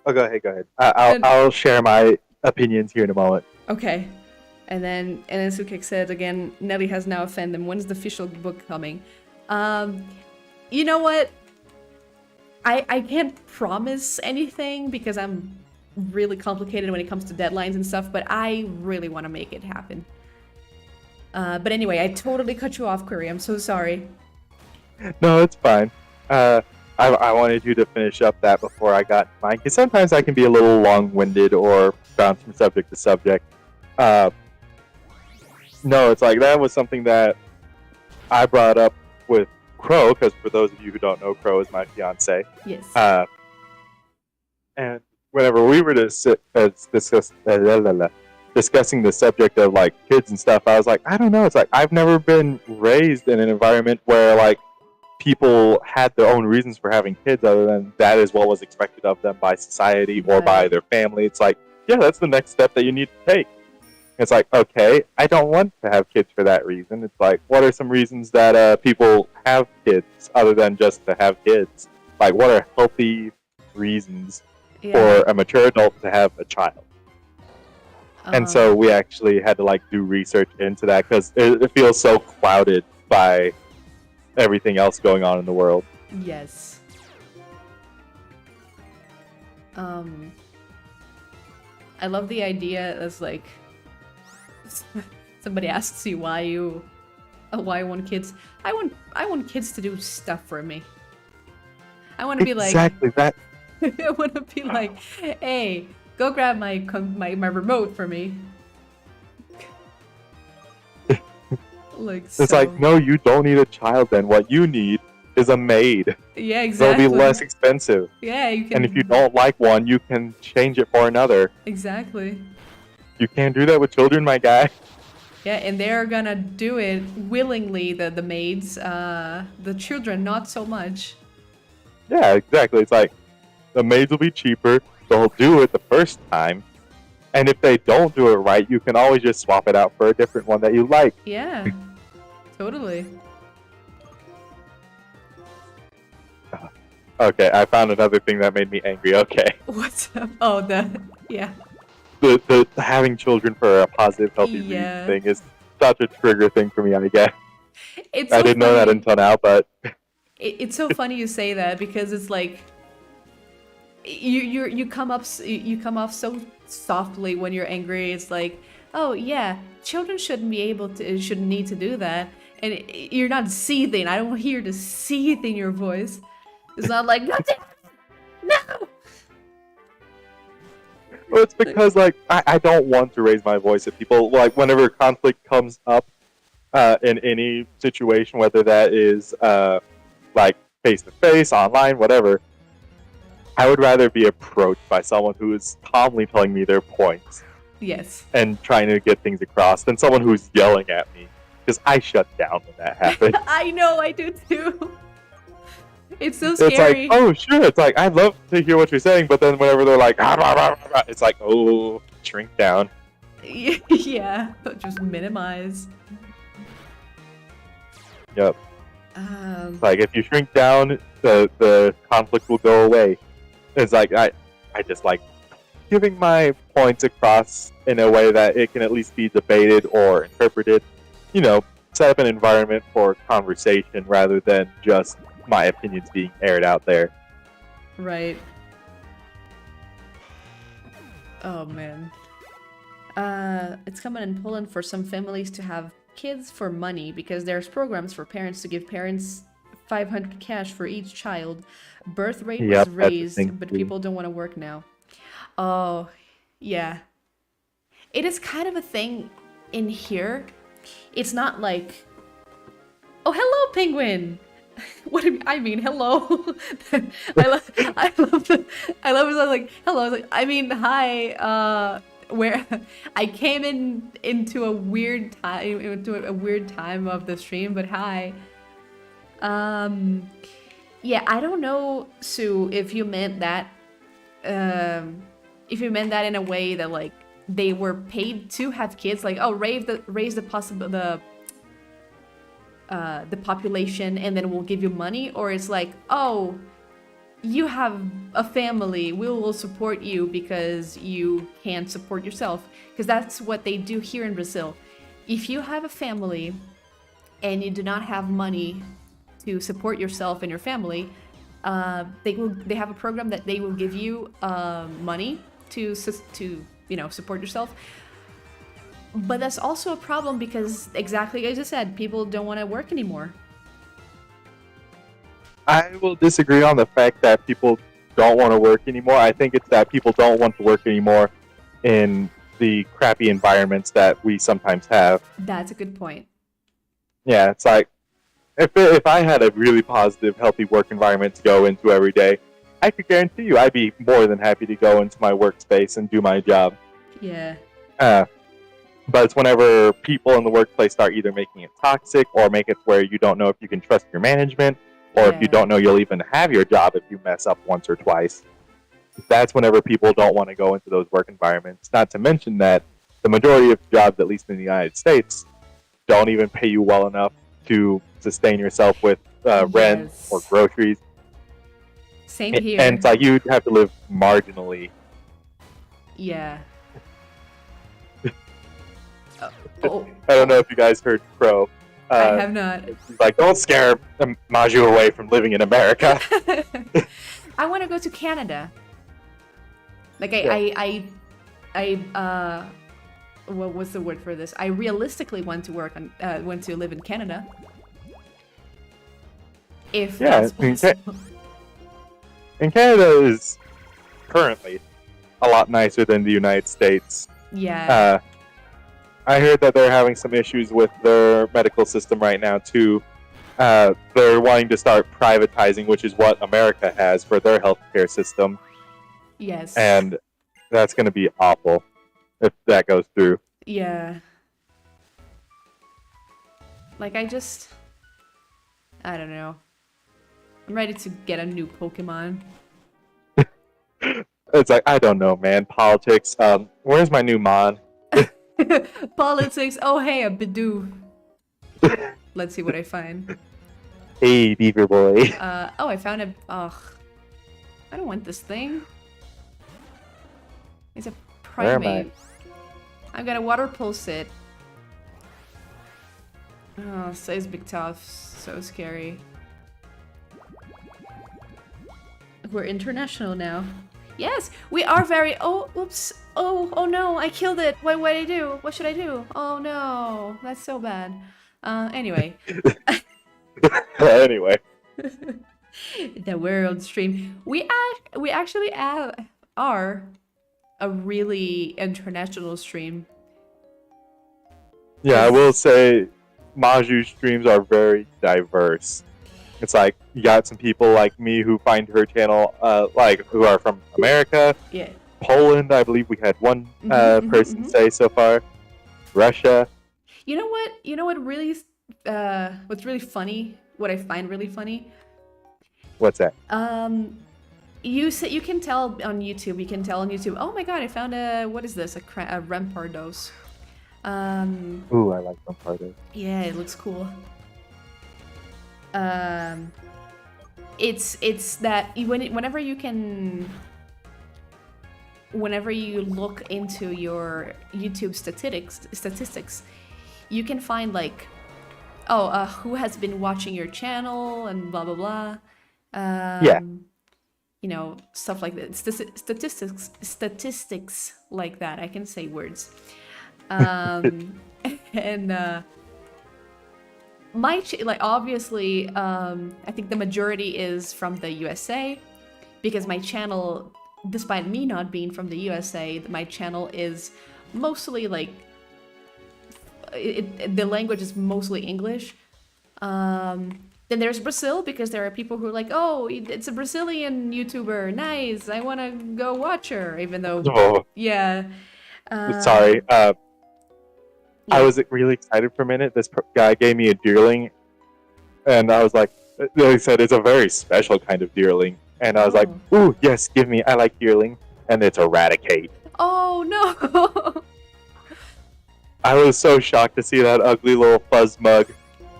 ahead. I'll share my opinions here in a moment. Okay. And then Sukek said again, Nelly has now a fandom. When's the official book coming? You know what? I can't promise anything because I'm really complicated when it comes to deadlines and stuff, but I really want to make it happen. But anyway, I totally cut you off, Curry. I'm so sorry. No, it's fine. I wanted you to finish up that before I got mine, because sometimes I can be a little long-winded or bounce from subject to subject. No, it's like that was something that I brought up with Crow, because for those of you who don't know, Crow is my fiance. Yes. And whenever we were discussing the subject of like kids and stuff, I was like, I don't know. It's like I've never been raised in an environment where like people had their own reasons for having kids, other than that is what was expected of them by society or by their family. It's like, yeah, that's the next step that you need to take. It's like, okay, I don't want to have kids for that reason. It's like, what are some reasons that people have kids other than just to have kids? Like, what are healthy reasons for a mature adult to have a child? And so we actually had to like do research into that because it feels so clouded by everything else going on in the world. Yes. I love the idea as like somebody asks you why I want kids. I want kids to do stuff for me. I want to be like exactly that. I want to be like, hey, go grab my remote for me. Like, it's like, no, you don't need a child then. What you need is a maid. Yeah, exactly. They'll be less expensive. Yeah, you can. And if you don't like one, you can change it for another. Exactly. You can't do that with children, my guy. Yeah, and they're gonna do it willingly, the maids. The children, not so much. Yeah, exactly. It's like, the maids will be cheaper. They'll do it the first time. And if they don't do it right, you can always just swap it out for a different one that you like. Yeah, totally. Okay, I found another thing that made me angry. Okay. What's up? Oh, yeah. The having children for a positive, healthy reason thing is such a trigger thing for me, I guess. It's I so didn't know that until now, but it's so funny you say that, because it's like you come off so softly when you're angry. It's like, oh yeah, children shouldn't need to do that, and you're not seething. I don't hear the seeth in your voice. It's not like, no. Well, it's because like I don't want to raise my voice at people. Like whenever conflict comes up in any situation, whether that is like face to face, online, whatever, I would rather be approached by someone who is calmly telling me their points. Yes. And trying to get things across than someone who's yelling at me, because I shut down when that happens. I know, I do too. It's so scary. It's like, oh sure, it's like I'd love to hear what you're saying, but then whenever they're like, it's like, oh, shrink down. Yeah, just minimize. Yep. Like if you shrink down, the conflict will go away. It's like I just like giving my points across in a way that it can at least be debated or interpreted. You know, set up an environment for conversation rather than just my opinions being aired out there. Right. Oh man. It's common in Poland for some families to have kids for money, because there's programs for parents to give parents 500 cash for each child. Birth rate was raised, but people don't want to work now. Oh, yeah. It is kind of a thing in here. It's not like, oh, hello, penguin. What do I mean? Hello. I love it. Like, hello. Like, I mean, hi. Where I came into a weird time of the stream, but hi. Yeah, I don't know, Sue, if you meant that in a way that like they were paid to have kids, like, oh, raise the population and then we'll give you money, or it's like, oh, you have a family, we will support you because you can't support yourself. Because that's what they do here in Brazil. If you have a family and you do not have money to support yourself and your family, they have a program that they will give you money to support yourself. But that's also a problem because, exactly as I said, people don't want to work anymore. I will disagree on the fact that people don't want to work anymore. I think it's that people don't want to work anymore in the crappy environments that we sometimes have. That's a good point. Yeah, it's like, if I had a really positive, healthy work environment to go into every day, I could guarantee you I'd be more than happy to go into my workspace and do my job. Yeah. But it's whenever people in the workplace start either making it toxic or make it where you don't know if you can trust your management, or if you don't know you'll even have your job if you mess up once or twice. That's whenever people don't want to go into those work environments. Not to mention that the majority of jobs, at least in the United States, don't even pay you well enough to sustain yourself with rent or groceries. Same here. And it's like you have to live marginally. Yeah. I don't know if you guys heard Crow. I have not. He's like, don't scare Maju away from living in America. I want to go to Canada. Like what was the word for this? I realistically want to live in Canada. If that's possible. And Canada is currently a lot nicer than the United States. Yeah. I heard that they're having some issues with their medical system right now, too. They're wanting to start privatizing, which is what America has for their healthcare system. Yes. And that's going to be awful if that goes through. Yeah. Like, I don't know. I'm ready to get a new Pokemon. It's like, I don't know, man. Politics. Where's my new mod? Politics. Oh, hey, a Bidoo. Let's see what I find. Hey, Beaver Boy. Oh, I found a. Ugh. I don't want this thing. It's a primate. I've got a water pulsate. Oh, says Big Tough. So scary. We're international now. Yes, we are very. Oh, oops. Oh no, I killed it. What did I do? What should I do? Oh no, that's so bad. Anyway. Anyway. The world stream. We actually are a really international stream. Yeah, I will say Maju streams are very diverse. It's like you got some people like me who find her channel who are from America. Yeah. Poland, I believe we had one person say so far. Russia. You know what? You know what really what's really funny? What I find really funny? What's that? You can tell on YouTube. You can tell on YouTube. Oh my god! I found a what is this? A Rampardos. Ooh, I like Rampardos. Yeah, it looks cool. It's that whenever you look into your YouTube statistics, you can find like, who has been watching your channel and blah blah blah. Yeah. You know, stuff like that. Statistics like that. I can say words. And obviously, I think the majority is from the USA, because my channel, despite me not being from the USA, my channel is mostly like the language is mostly English. Then there's Brazil, because there are people who are like, oh, it's a Brazilian YouTuber, nice, I want to go watch her, even though, yeah. Sorry. I was really excited for a minute. This guy gave me a deerling, and I was like, they said it's a very special kind of deerling. And I was like, ooh, yes, give me, I like deerling. And it's Eradicate. Oh, no. I was so shocked to see that ugly little fuzz mug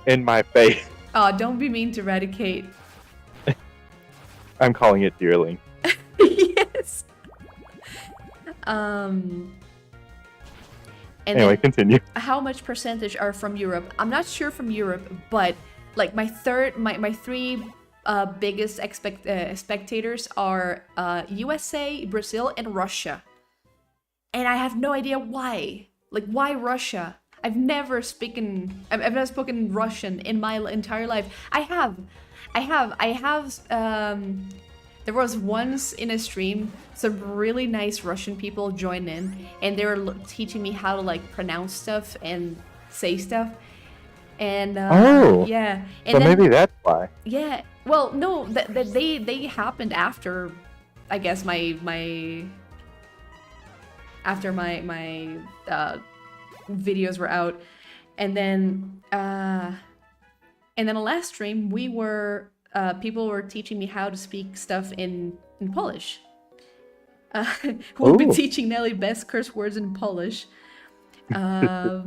in my face. Oh, don't be mean to Eradicate. I'm calling it deerling. Yes. Anyway, continue. How much percentage are from Europe? I'm not sure from Europe, but like my three biggest spectators are USA, Brazil, and Russia. And I have no idea why. Like, why Russia? I've never spoken Russian in my entire life. I have. There was once in a stream, some really nice Russian people joined in, and they were teaching me how to like pronounce stuff and say stuff. And yeah. And so maybe that's why. Yeah. Well, no, they happened after, I guess my videos were out, and then the last stream we were. People were teaching me how to speak stuff in Polish. We'll be teaching Nelly best curse words in Polish. I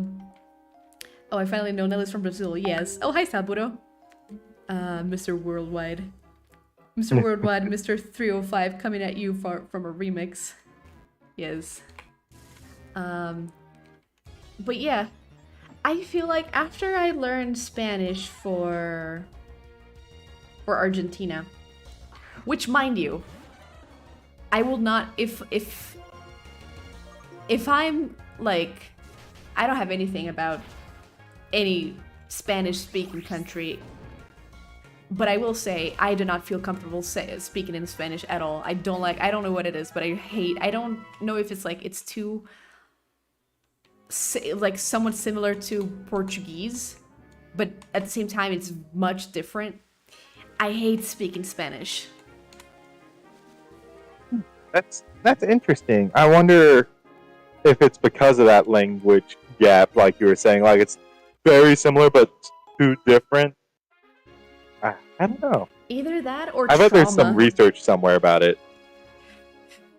finally know Nelly's from Brazil. Yes. Oh, hi, Saburou. Mr. Worldwide. Mr. Worldwide, Mr. 305 coming at you from a remix. Yes. But yeah, I feel like after I learned Spanish for Argentina, which, mind you, I will not, if I'm like, I don't have anything about any Spanish speaking country, but I will say I do not feel comfortable speaking in Spanish at all. I don't know what it is, but I don't know if it's like it's too like somewhat similar to Portuguese, but at the same time it's much different. I hate speaking Spanish. That's interesting. I wonder if it's because of that language gap, like you were saying, like it's very similar but too different. I don't know. Either that or I bet there's some research somewhere about it.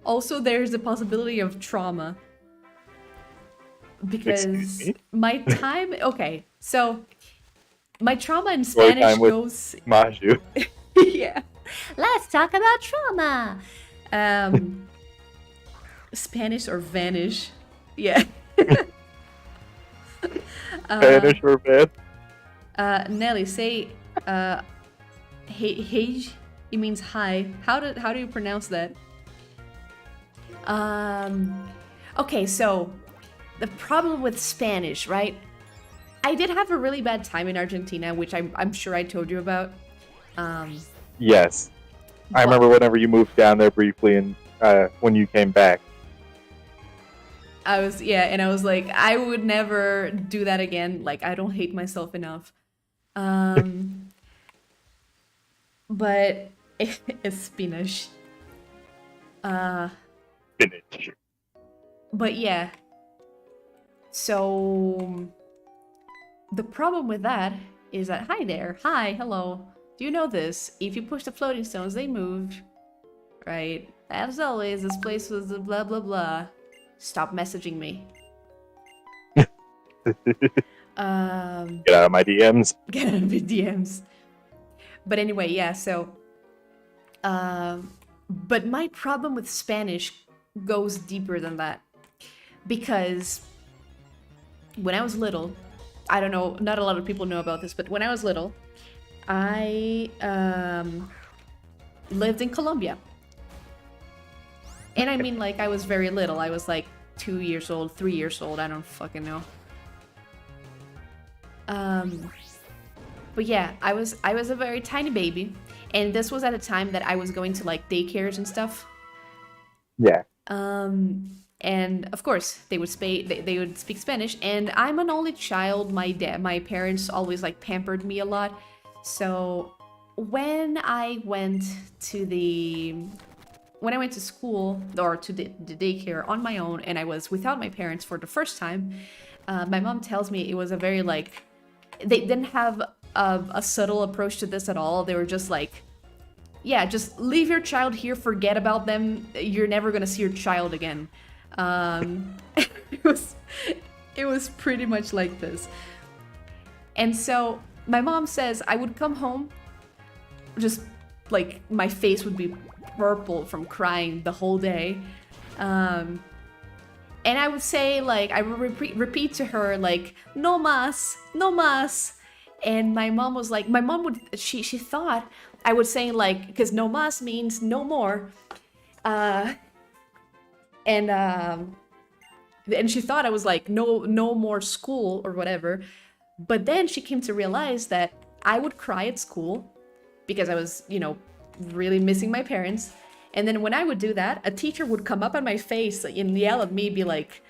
Also, there's the possibility of trauma. Because my time... Okay, so... My trauma in Spanish goes... Maju. Yeah. Let's talk about trauma! Spanish or vanish. Yeah. Spanish or van? Nelly, say... hey, it means hi. How do you pronounce that? Okay, so... The problem with Spanish, right? I did have a really bad time in Argentina, which I'm sure I told you about. Yes. I remember whenever you moved down there briefly and when you came back. I was like, I would never do that again. Like, I don't hate myself enough. But it's Spanish. Spinach. But yeah. So the problem with that is that, hi there, hi, hello. Do you know this? If you push the floating stones, they move. Right? As always, this place was blah blah blah. Stop messaging me. Get out of my DMs. Get out of my DMs. But anyway, yeah, so... but my problem with Spanish goes deeper than that. Because... when I was little, I don't know, not a lot of people know about this, but when I was little, I lived in Colombia. And I mean, like, I was very little. I was like 2 years old, 3 years old, I don't fucking know. But yeah, I was a very tiny baby, and this was at a time that I was going to like daycares and stuff. Yeah. And of course, they would speak Spanish, and I'm an only child. My parents always like pampered me a lot. So when I went to school or to the daycare on my own, and I was without my parents for the first time, my mom tells me it was a very like, they didn't have a subtle approach to this at all. They were just like, yeah, just leave your child here, forget about them. You're never gonna see your child again. It was pretty much like this. And so my mom says I would come home, just like my face would be purple from crying the whole day. And I would say, like, I would repeat to her, like, no más, no más. And my mom was like, she thought I would say, like, because no más means no more. And she thought I was like, no more school or whatever. But then she came to realize that I would cry at school because I was, really missing my parents. And then when I would do that, a teacher would come up on my face and yell at me, be like,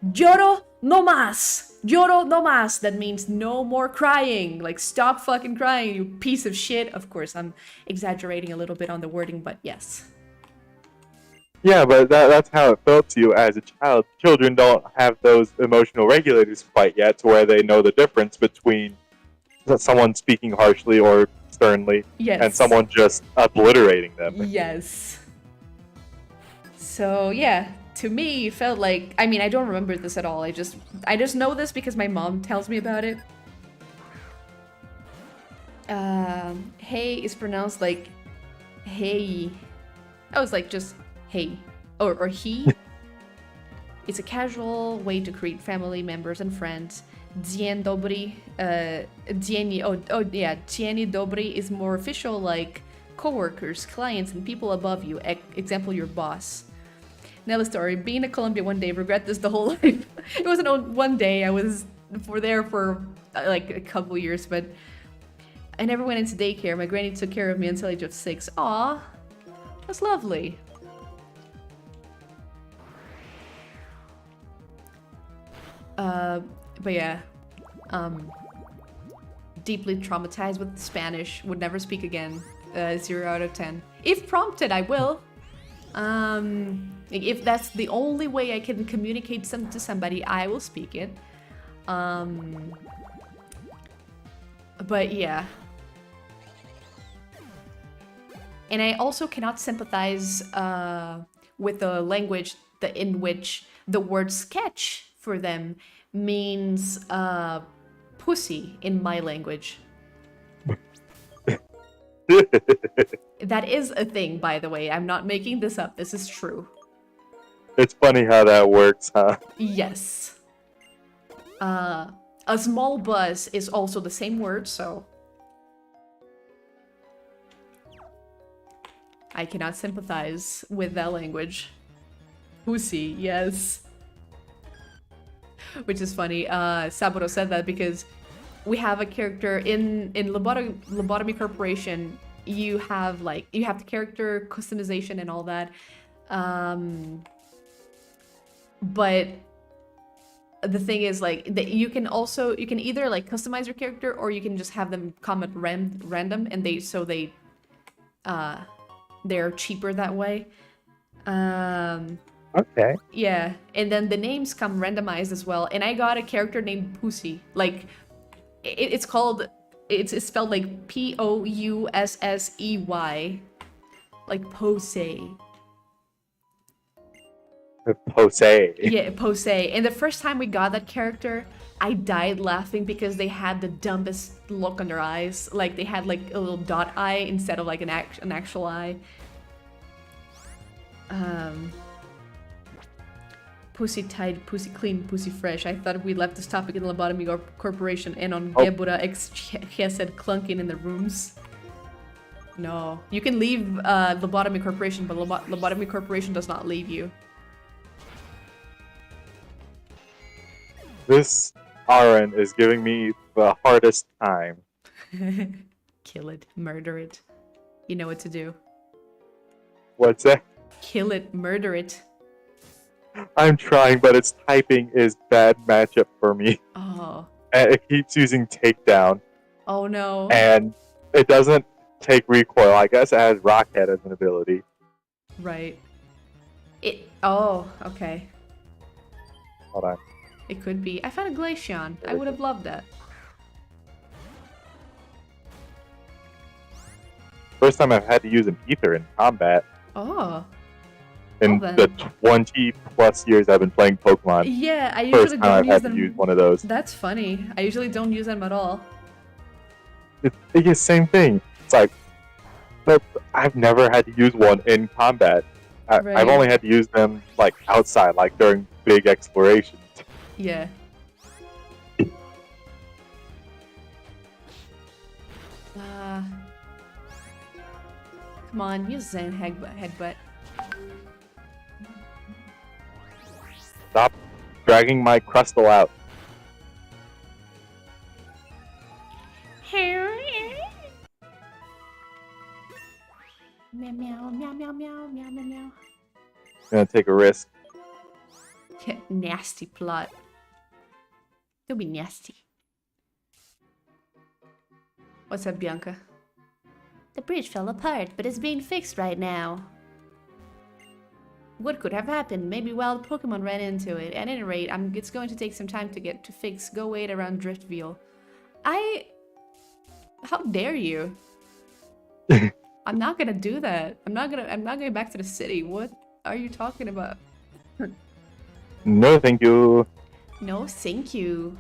lloro no más, lloro no más. That means no more crying. Like, stop fucking crying, you piece of shit. Of course, I'm exaggerating a little bit on the wording, but yes. Yeah, but that's how it felt to you as a child. Children don't have those emotional regulators quite yet to where they know the difference between someone speaking harshly or sternly and someone just obliterating them. Yes. So, yeah, to me, it felt like... I mean, I don't remember this at all. I just know this because my mom tells me about it. Hey is pronounced like hey. I was like, just hey. Or he. It's a casual way to greet family members and friends. Dzień dobry. Dzień dobry is more official, like co-workers, clients, and people above you. Example, your boss. Nelly story. Being in Colombia one day, regret this the whole life. It wasn't one day. I was there for like a couple years, but I never went into daycare. My granny took care of me until age of 6. Aw, that's lovely. But yeah, deeply traumatized with Spanish. Would never speak again. 0 out of 10. If prompted, I will. If that's the only way I can communicate to somebody, I will speak it. But yeah. And I also cannot sympathize with a language in which the word sketch for them means pussy in my language. That is a thing, by the way. I'm not making this up. This is true. It's funny how that works, huh? Yes. A small bus is also the same word, so I cannot sympathize with that language. Pussy, yes. Which is funny. Saburou said that because we have a character in Lobotomy Corporation. You have the character customization and all that. But the thing is, like, that you can either like customize your character, or you can just have them come at random, and they're cheaper that way. Okay. Yeah, and then the names come randomized as well. And I got a character named Pussy. Like, it's spelled like Poussey, like Posey. Posey. Yeah, Posey. And the first time we got that character, I died laughing because they had the dumbest look on their eyes. Like, they had like a little dot eye instead of like an actual eye. Pussy tight, pussy clean, pussy fresh. I thought we left this topic in the Lobotomy Corporation and on Mako.exe he said clunking in the rooms. No. You can leave Lobotomy Corporation, but Lobotomy Corporation does not leave you. This RN is giving me the hardest time. Kill it. Murder it. You know what to do. What's that? Kill it. Murder it. I'm trying, but its typing is bad matchup for me. Oh. And it keeps using takedown. Oh no. And it doesn't take recoil. I guess it has Rockhead as an ability. Right. Oh, okay. Hold on. It could be. I found a Glaceon. I would have loved that. First time I've had to use an Ether in combat. Oh. In the 20 plus years I've been playing Pokemon. Yeah, I usually don't use them. To use one of those. That's funny. I usually don't use them at all. It's the same thing. It's like, but I've never had to use one in combat. Right. I've only had to use them like outside, like during big explorations. Yeah. Come on, use Zen headbutt. Stop dragging my Crustle out. Meow meow meow meow meow meow meow. I'm gonna take a risk. Nasty plot. Don't be nasty. What's up, Bianca? The bridge fell apart, but it's being fixed right now. What could have happened? Maybe wild Pokemon ran into it. At any rate, it's going to take some time to get to fix. Go wait around Driftville. How dare you? I'm not gonna do that. I'm not going back to the city. What are you talking about? No, thank you. No, thank you.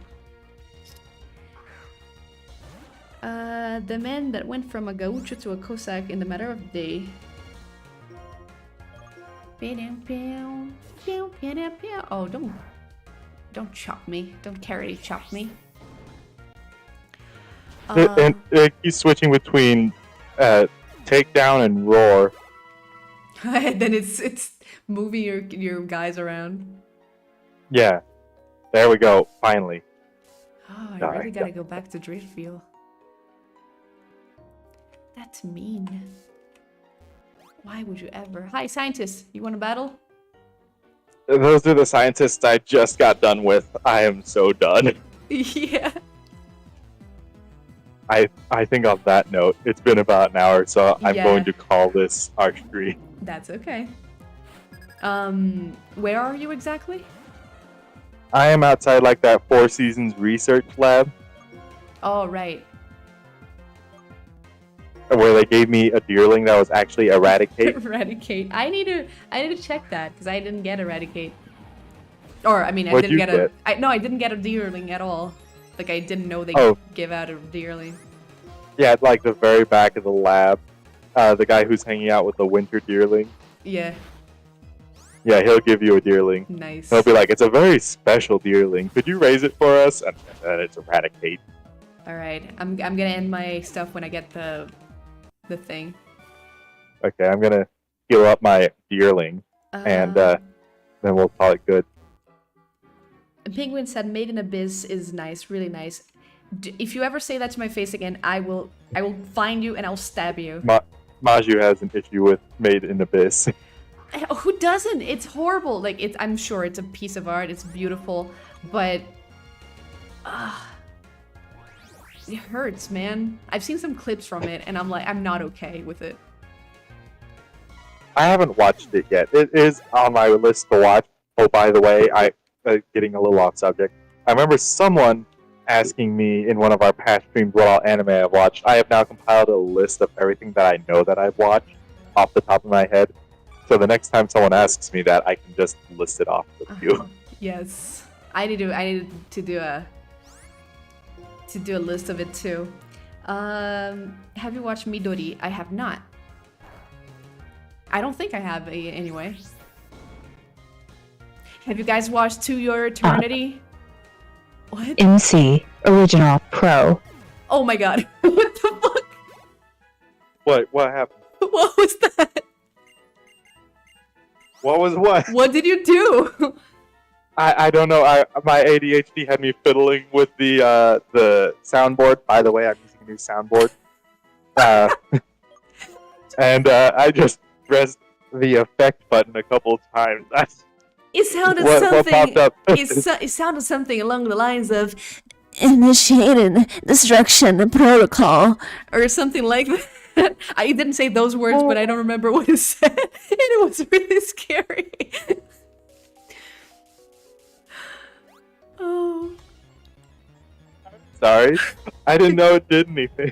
The man that went from a gaucho to a Cossack in the matter of a day. Oh, don't chop me. Don't carry chop me. And he's switching between takedown and roar. Then it's moving your guys around. Yeah. There we go. Finally. Oh, I really gotta go back to Driftfield. That's mean. Why would you ever? Hi, scientists. You want to battle? Those are the scientists I just got done with. I am so done. Yeah. I think on that note, it's been about an hour, so I'm going to call this our stream. That's okay. Where are you exactly? I am outside like that Four Seasons research lab. Oh, right. where they gave me a deerling that was actually Eradicate. Eradicate. I need to check that because I didn't get Eradicate. Or I mean, I What'd didn't you get a. No, I didn't get a deerling at all. Like I didn't know they give out a deerling. Yeah, it's like the very back of the lab. The guy who's hanging out with the winter deerling. Yeah. Yeah, he'll give you a deerling. Nice. He'll be like, "It's a very special deerling. Could you raise it for us?" And then it's Eradicate. All right, I'm gonna end my stuff when I get the thing. Okay, I'm gonna heal up my deerling, and then we'll call it good. Penguin said, "Made in Abyss is nice, really nice. If you ever say that to my face again, I will find you and I'll stab you." Maju has an issue with Made in Abyss. Who doesn't? It's horrible. Like I'm sure it's a piece of art. It's beautiful, but it hurts, man. I've seen some clips from it, and I'm like, I'm not okay with it. I haven't watched it yet. It is on my list to watch. Oh, by the way, getting a little off subject. I remember someone asking me in one of our past streams what all anime I've watched. I have now compiled a list of everything that I know that I've watched off the top of my head. So the next time someone asks me that, I can just list it off with you. Yes, I need to do a list of it too. Have you watched Midori? I have not. I don't think I have anyway. Have you guys watched To Your Eternity? What? MC Original Pro. Oh my god. What the fuck? What happened? What was that? What was what? What did you do? I don't know. My ADHD had me fiddling with the soundboard. By the way, I'm using a new soundboard. And I just pressed the effect button a couple of times. It sounded what popped up? It sounded something along the lines of Initiated destruction protocol. or something like that. I didn't say those words, but I don't remember what it said. And it was really scary. Oh. Sorry. I didn't know it did anything.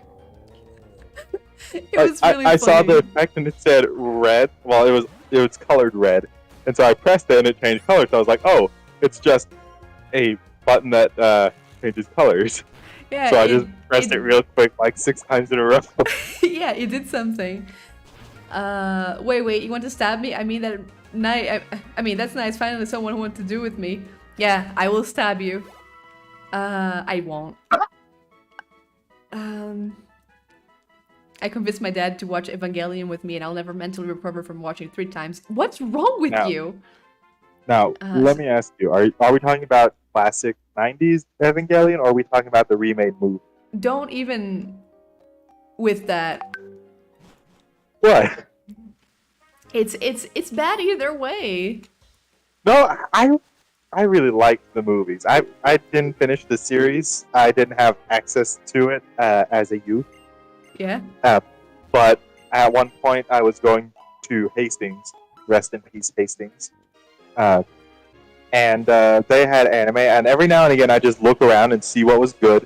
It was really I funny. saw the effect and it said red. Well, it was colored red. And so I pressed it and it changed colors. So I was like, oh, it's just a button that changes colors. Yeah, so I just pressed it real quick, like 6 times in a row. Yeah, it did something. Wait, you want to stab me? I mean that I mean that's nice. Finally, someone who wants to do with me. Yeah, I will stab you. I won't. I convinced my dad to watch Evangelion with me, and I'll never mentally recover from watching it 3 times. What's wrong with you? Now, let me ask you: Are we talking about classic '90s Evangelion, or are we talking about the remade movie? Don't even with that. What? It's bad either way. No, I really liked the movies. I didn't finish the series. I didn't have access to it as a youth. Yeah. But at one point, I was going to Hastings. Rest in peace, Hastings. And they had anime, and every now and again, I just look around and see what was good.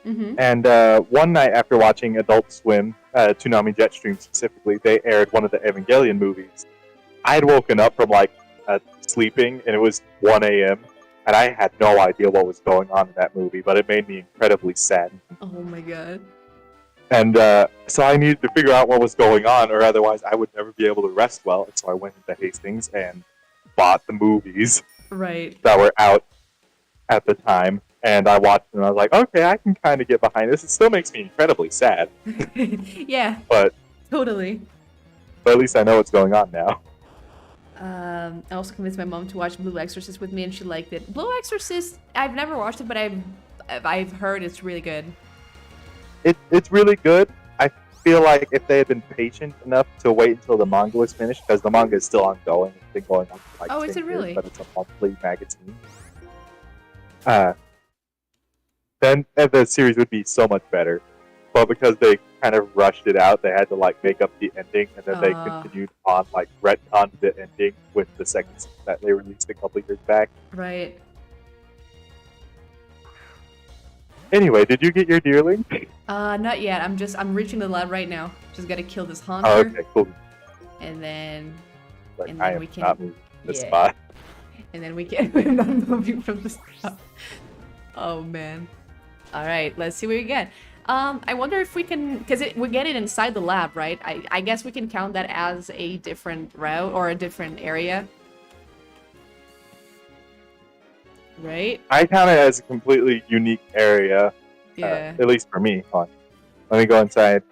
Mm-hmm. And one night after watching Adult Swim, Toonami Jetstream specifically, they aired one of the Evangelion movies. I had woken up from sleeping, and it was 1 a.m., and I had no idea what was going on in that movie, but it made me incredibly sad. Oh my god. And so I needed to figure out what was going on, or otherwise I would never be able to rest well. And so I went into Hastings and bought the movies that were out at the time. And I watched them, and I was like, okay, I can kind of get behind this. It still makes me incredibly sad. Yeah. But totally. But at least I know what's going on now. I also convinced my mom to watch Blue Exorcist with me, and she liked it. Blue Exorcist, I've never watched it, but I've heard it's really good. It's really good. I feel like if they had been patient enough to wait until the manga was finished, because the manga is still ongoing. It's been going on for 10 is it really? years, but it's a monthly magazine. Then the series would be so much better. But because they kind of rushed it out, they had to make up the ending, and then they continued on retconned the ending with the second season that they released a couple years back. Right. Anyway, did you get your deerling? Not yet. I'm reaching the lab right now. Just gotta kill this haunter. Oh, okay, cool. And then Like, and I then am we can not moving this yeah. spot. And then we can I'm not moving from the spot. Oh man. Alright, let's see what we get. I wonder if we can, because we get it inside the lab, right? I guess we can count that as a different route or a different area. Right? I count it as a completely unique area. Yeah. At least for me. Hold on. Let me go inside.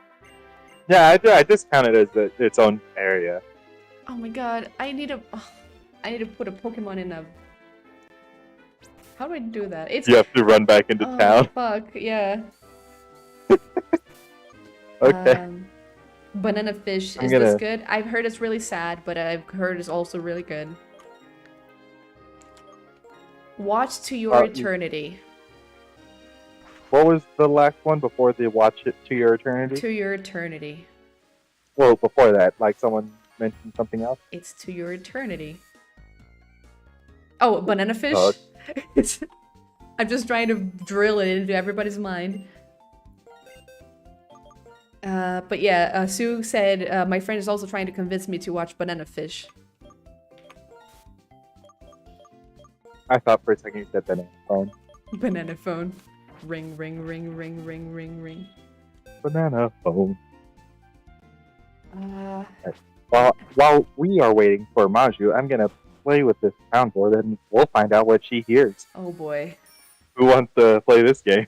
Yeah, I just count it as its own area. Oh my god, I need to put a Pokemon in a... How do I do that? It's... You have to run back into town. Fuck, yeah. Okay. Banana fish, I'm is gonna... this good? I've heard it's really sad, but I've heard it's also really good. Watch to your eternity. What was the last one before the watch it to your eternity? To your eternity. Well, before that, like someone mentioned something else? It's to your eternity. Oh, banana fish? Oh. I'm just trying to drill it into everybody's mind. But yeah, Sue said, my friend is also trying to convince me to watch Banana Fish. I thought for a second you said banana phone. Banana phone. Ring, ring, ring, ring, ring, ring, ring. Banana phone. While we are waiting for Maju, I'm gonna play with this soundboard and we'll find out what she hears. Oh boy. Who wants to play this game?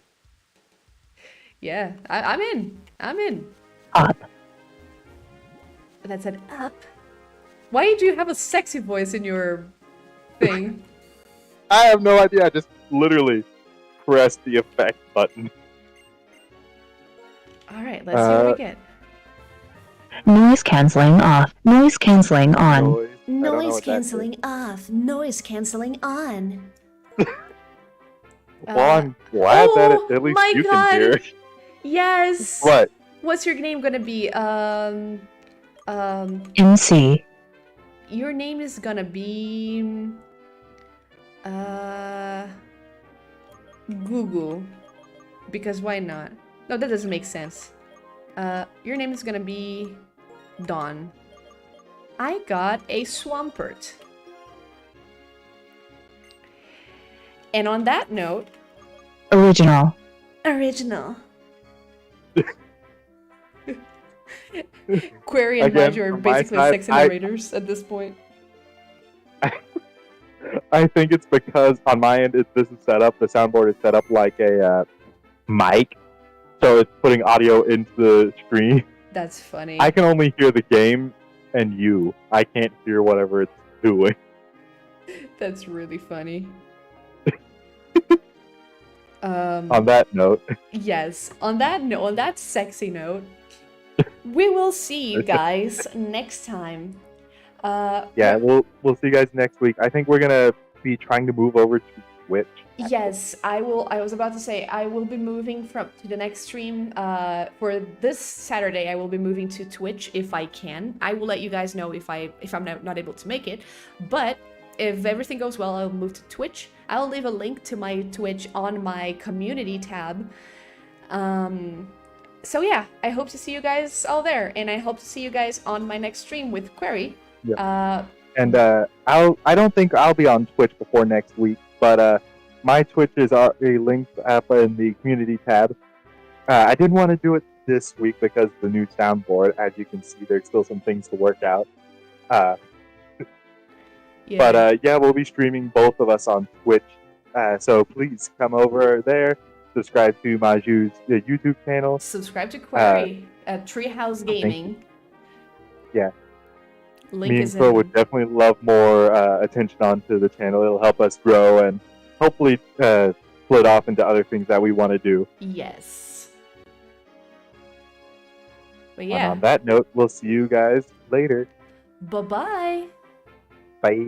Yeah, I'm in. I'm in. Up. That said up. Why do you have a sexy voice in your thing? I have no idea. I just literally pressed the effect button. Alright, let's see what we get. Noise cancelling off. Noise cancelling on. Noise cancelling off. Noise cancelling on. Well, I'm glad that at least you can hear it. Yes! What? What's your name gonna be? MC. Your name is gonna be... Google. Because why not? No, that doesn't make sense. Your name is gonna be... Dawn. I got a Swampert. And on that note... Original. Original. Query and Maju are basically sex narrators at this point. I think it's because on my end, this is set up, the soundboard is set up like a mic. So it's putting audio into the screen. That's funny. I can only hear the game and you. I can't hear whatever it's doing. That's really funny. On that note. Yes, on that sexy note, we will see you guys next time. Yeah, we'll see you guys next week. I think we're gonna be trying to move over to Twitch. Yes, I will. I was about to say I will be moving to the next stream. For this Saturday, I will be moving to Twitch if I can. I will let you guys know if I'm not able to make it. But if everything goes well, I'll move to Twitch. I'll leave a link to my Twitch on my community tab. So yeah, I hope to see you guys all there, and I hope to see you guys on my next stream with Query. Yeah. And I don't think I'll be on Twitch before next week, but my Twitch is already linked up in the community tab. I didn't want to do it this week because of the new soundboard. As you can see, there's still some things to work out. Yeah. But yeah, we'll be streaming both of us on Twitch. So please come over there. Subscribe to Maju's YouTube channel. Subscribe to Query at Treehouse Gaming. Yeah. Link Me is and Phil in. would definitely love more attention onto the channel. It'll help us grow and hopefully split off into other things that we want to do. Yes. But And yeah. on that note, we'll see you guys later. Bye-bye. Bye.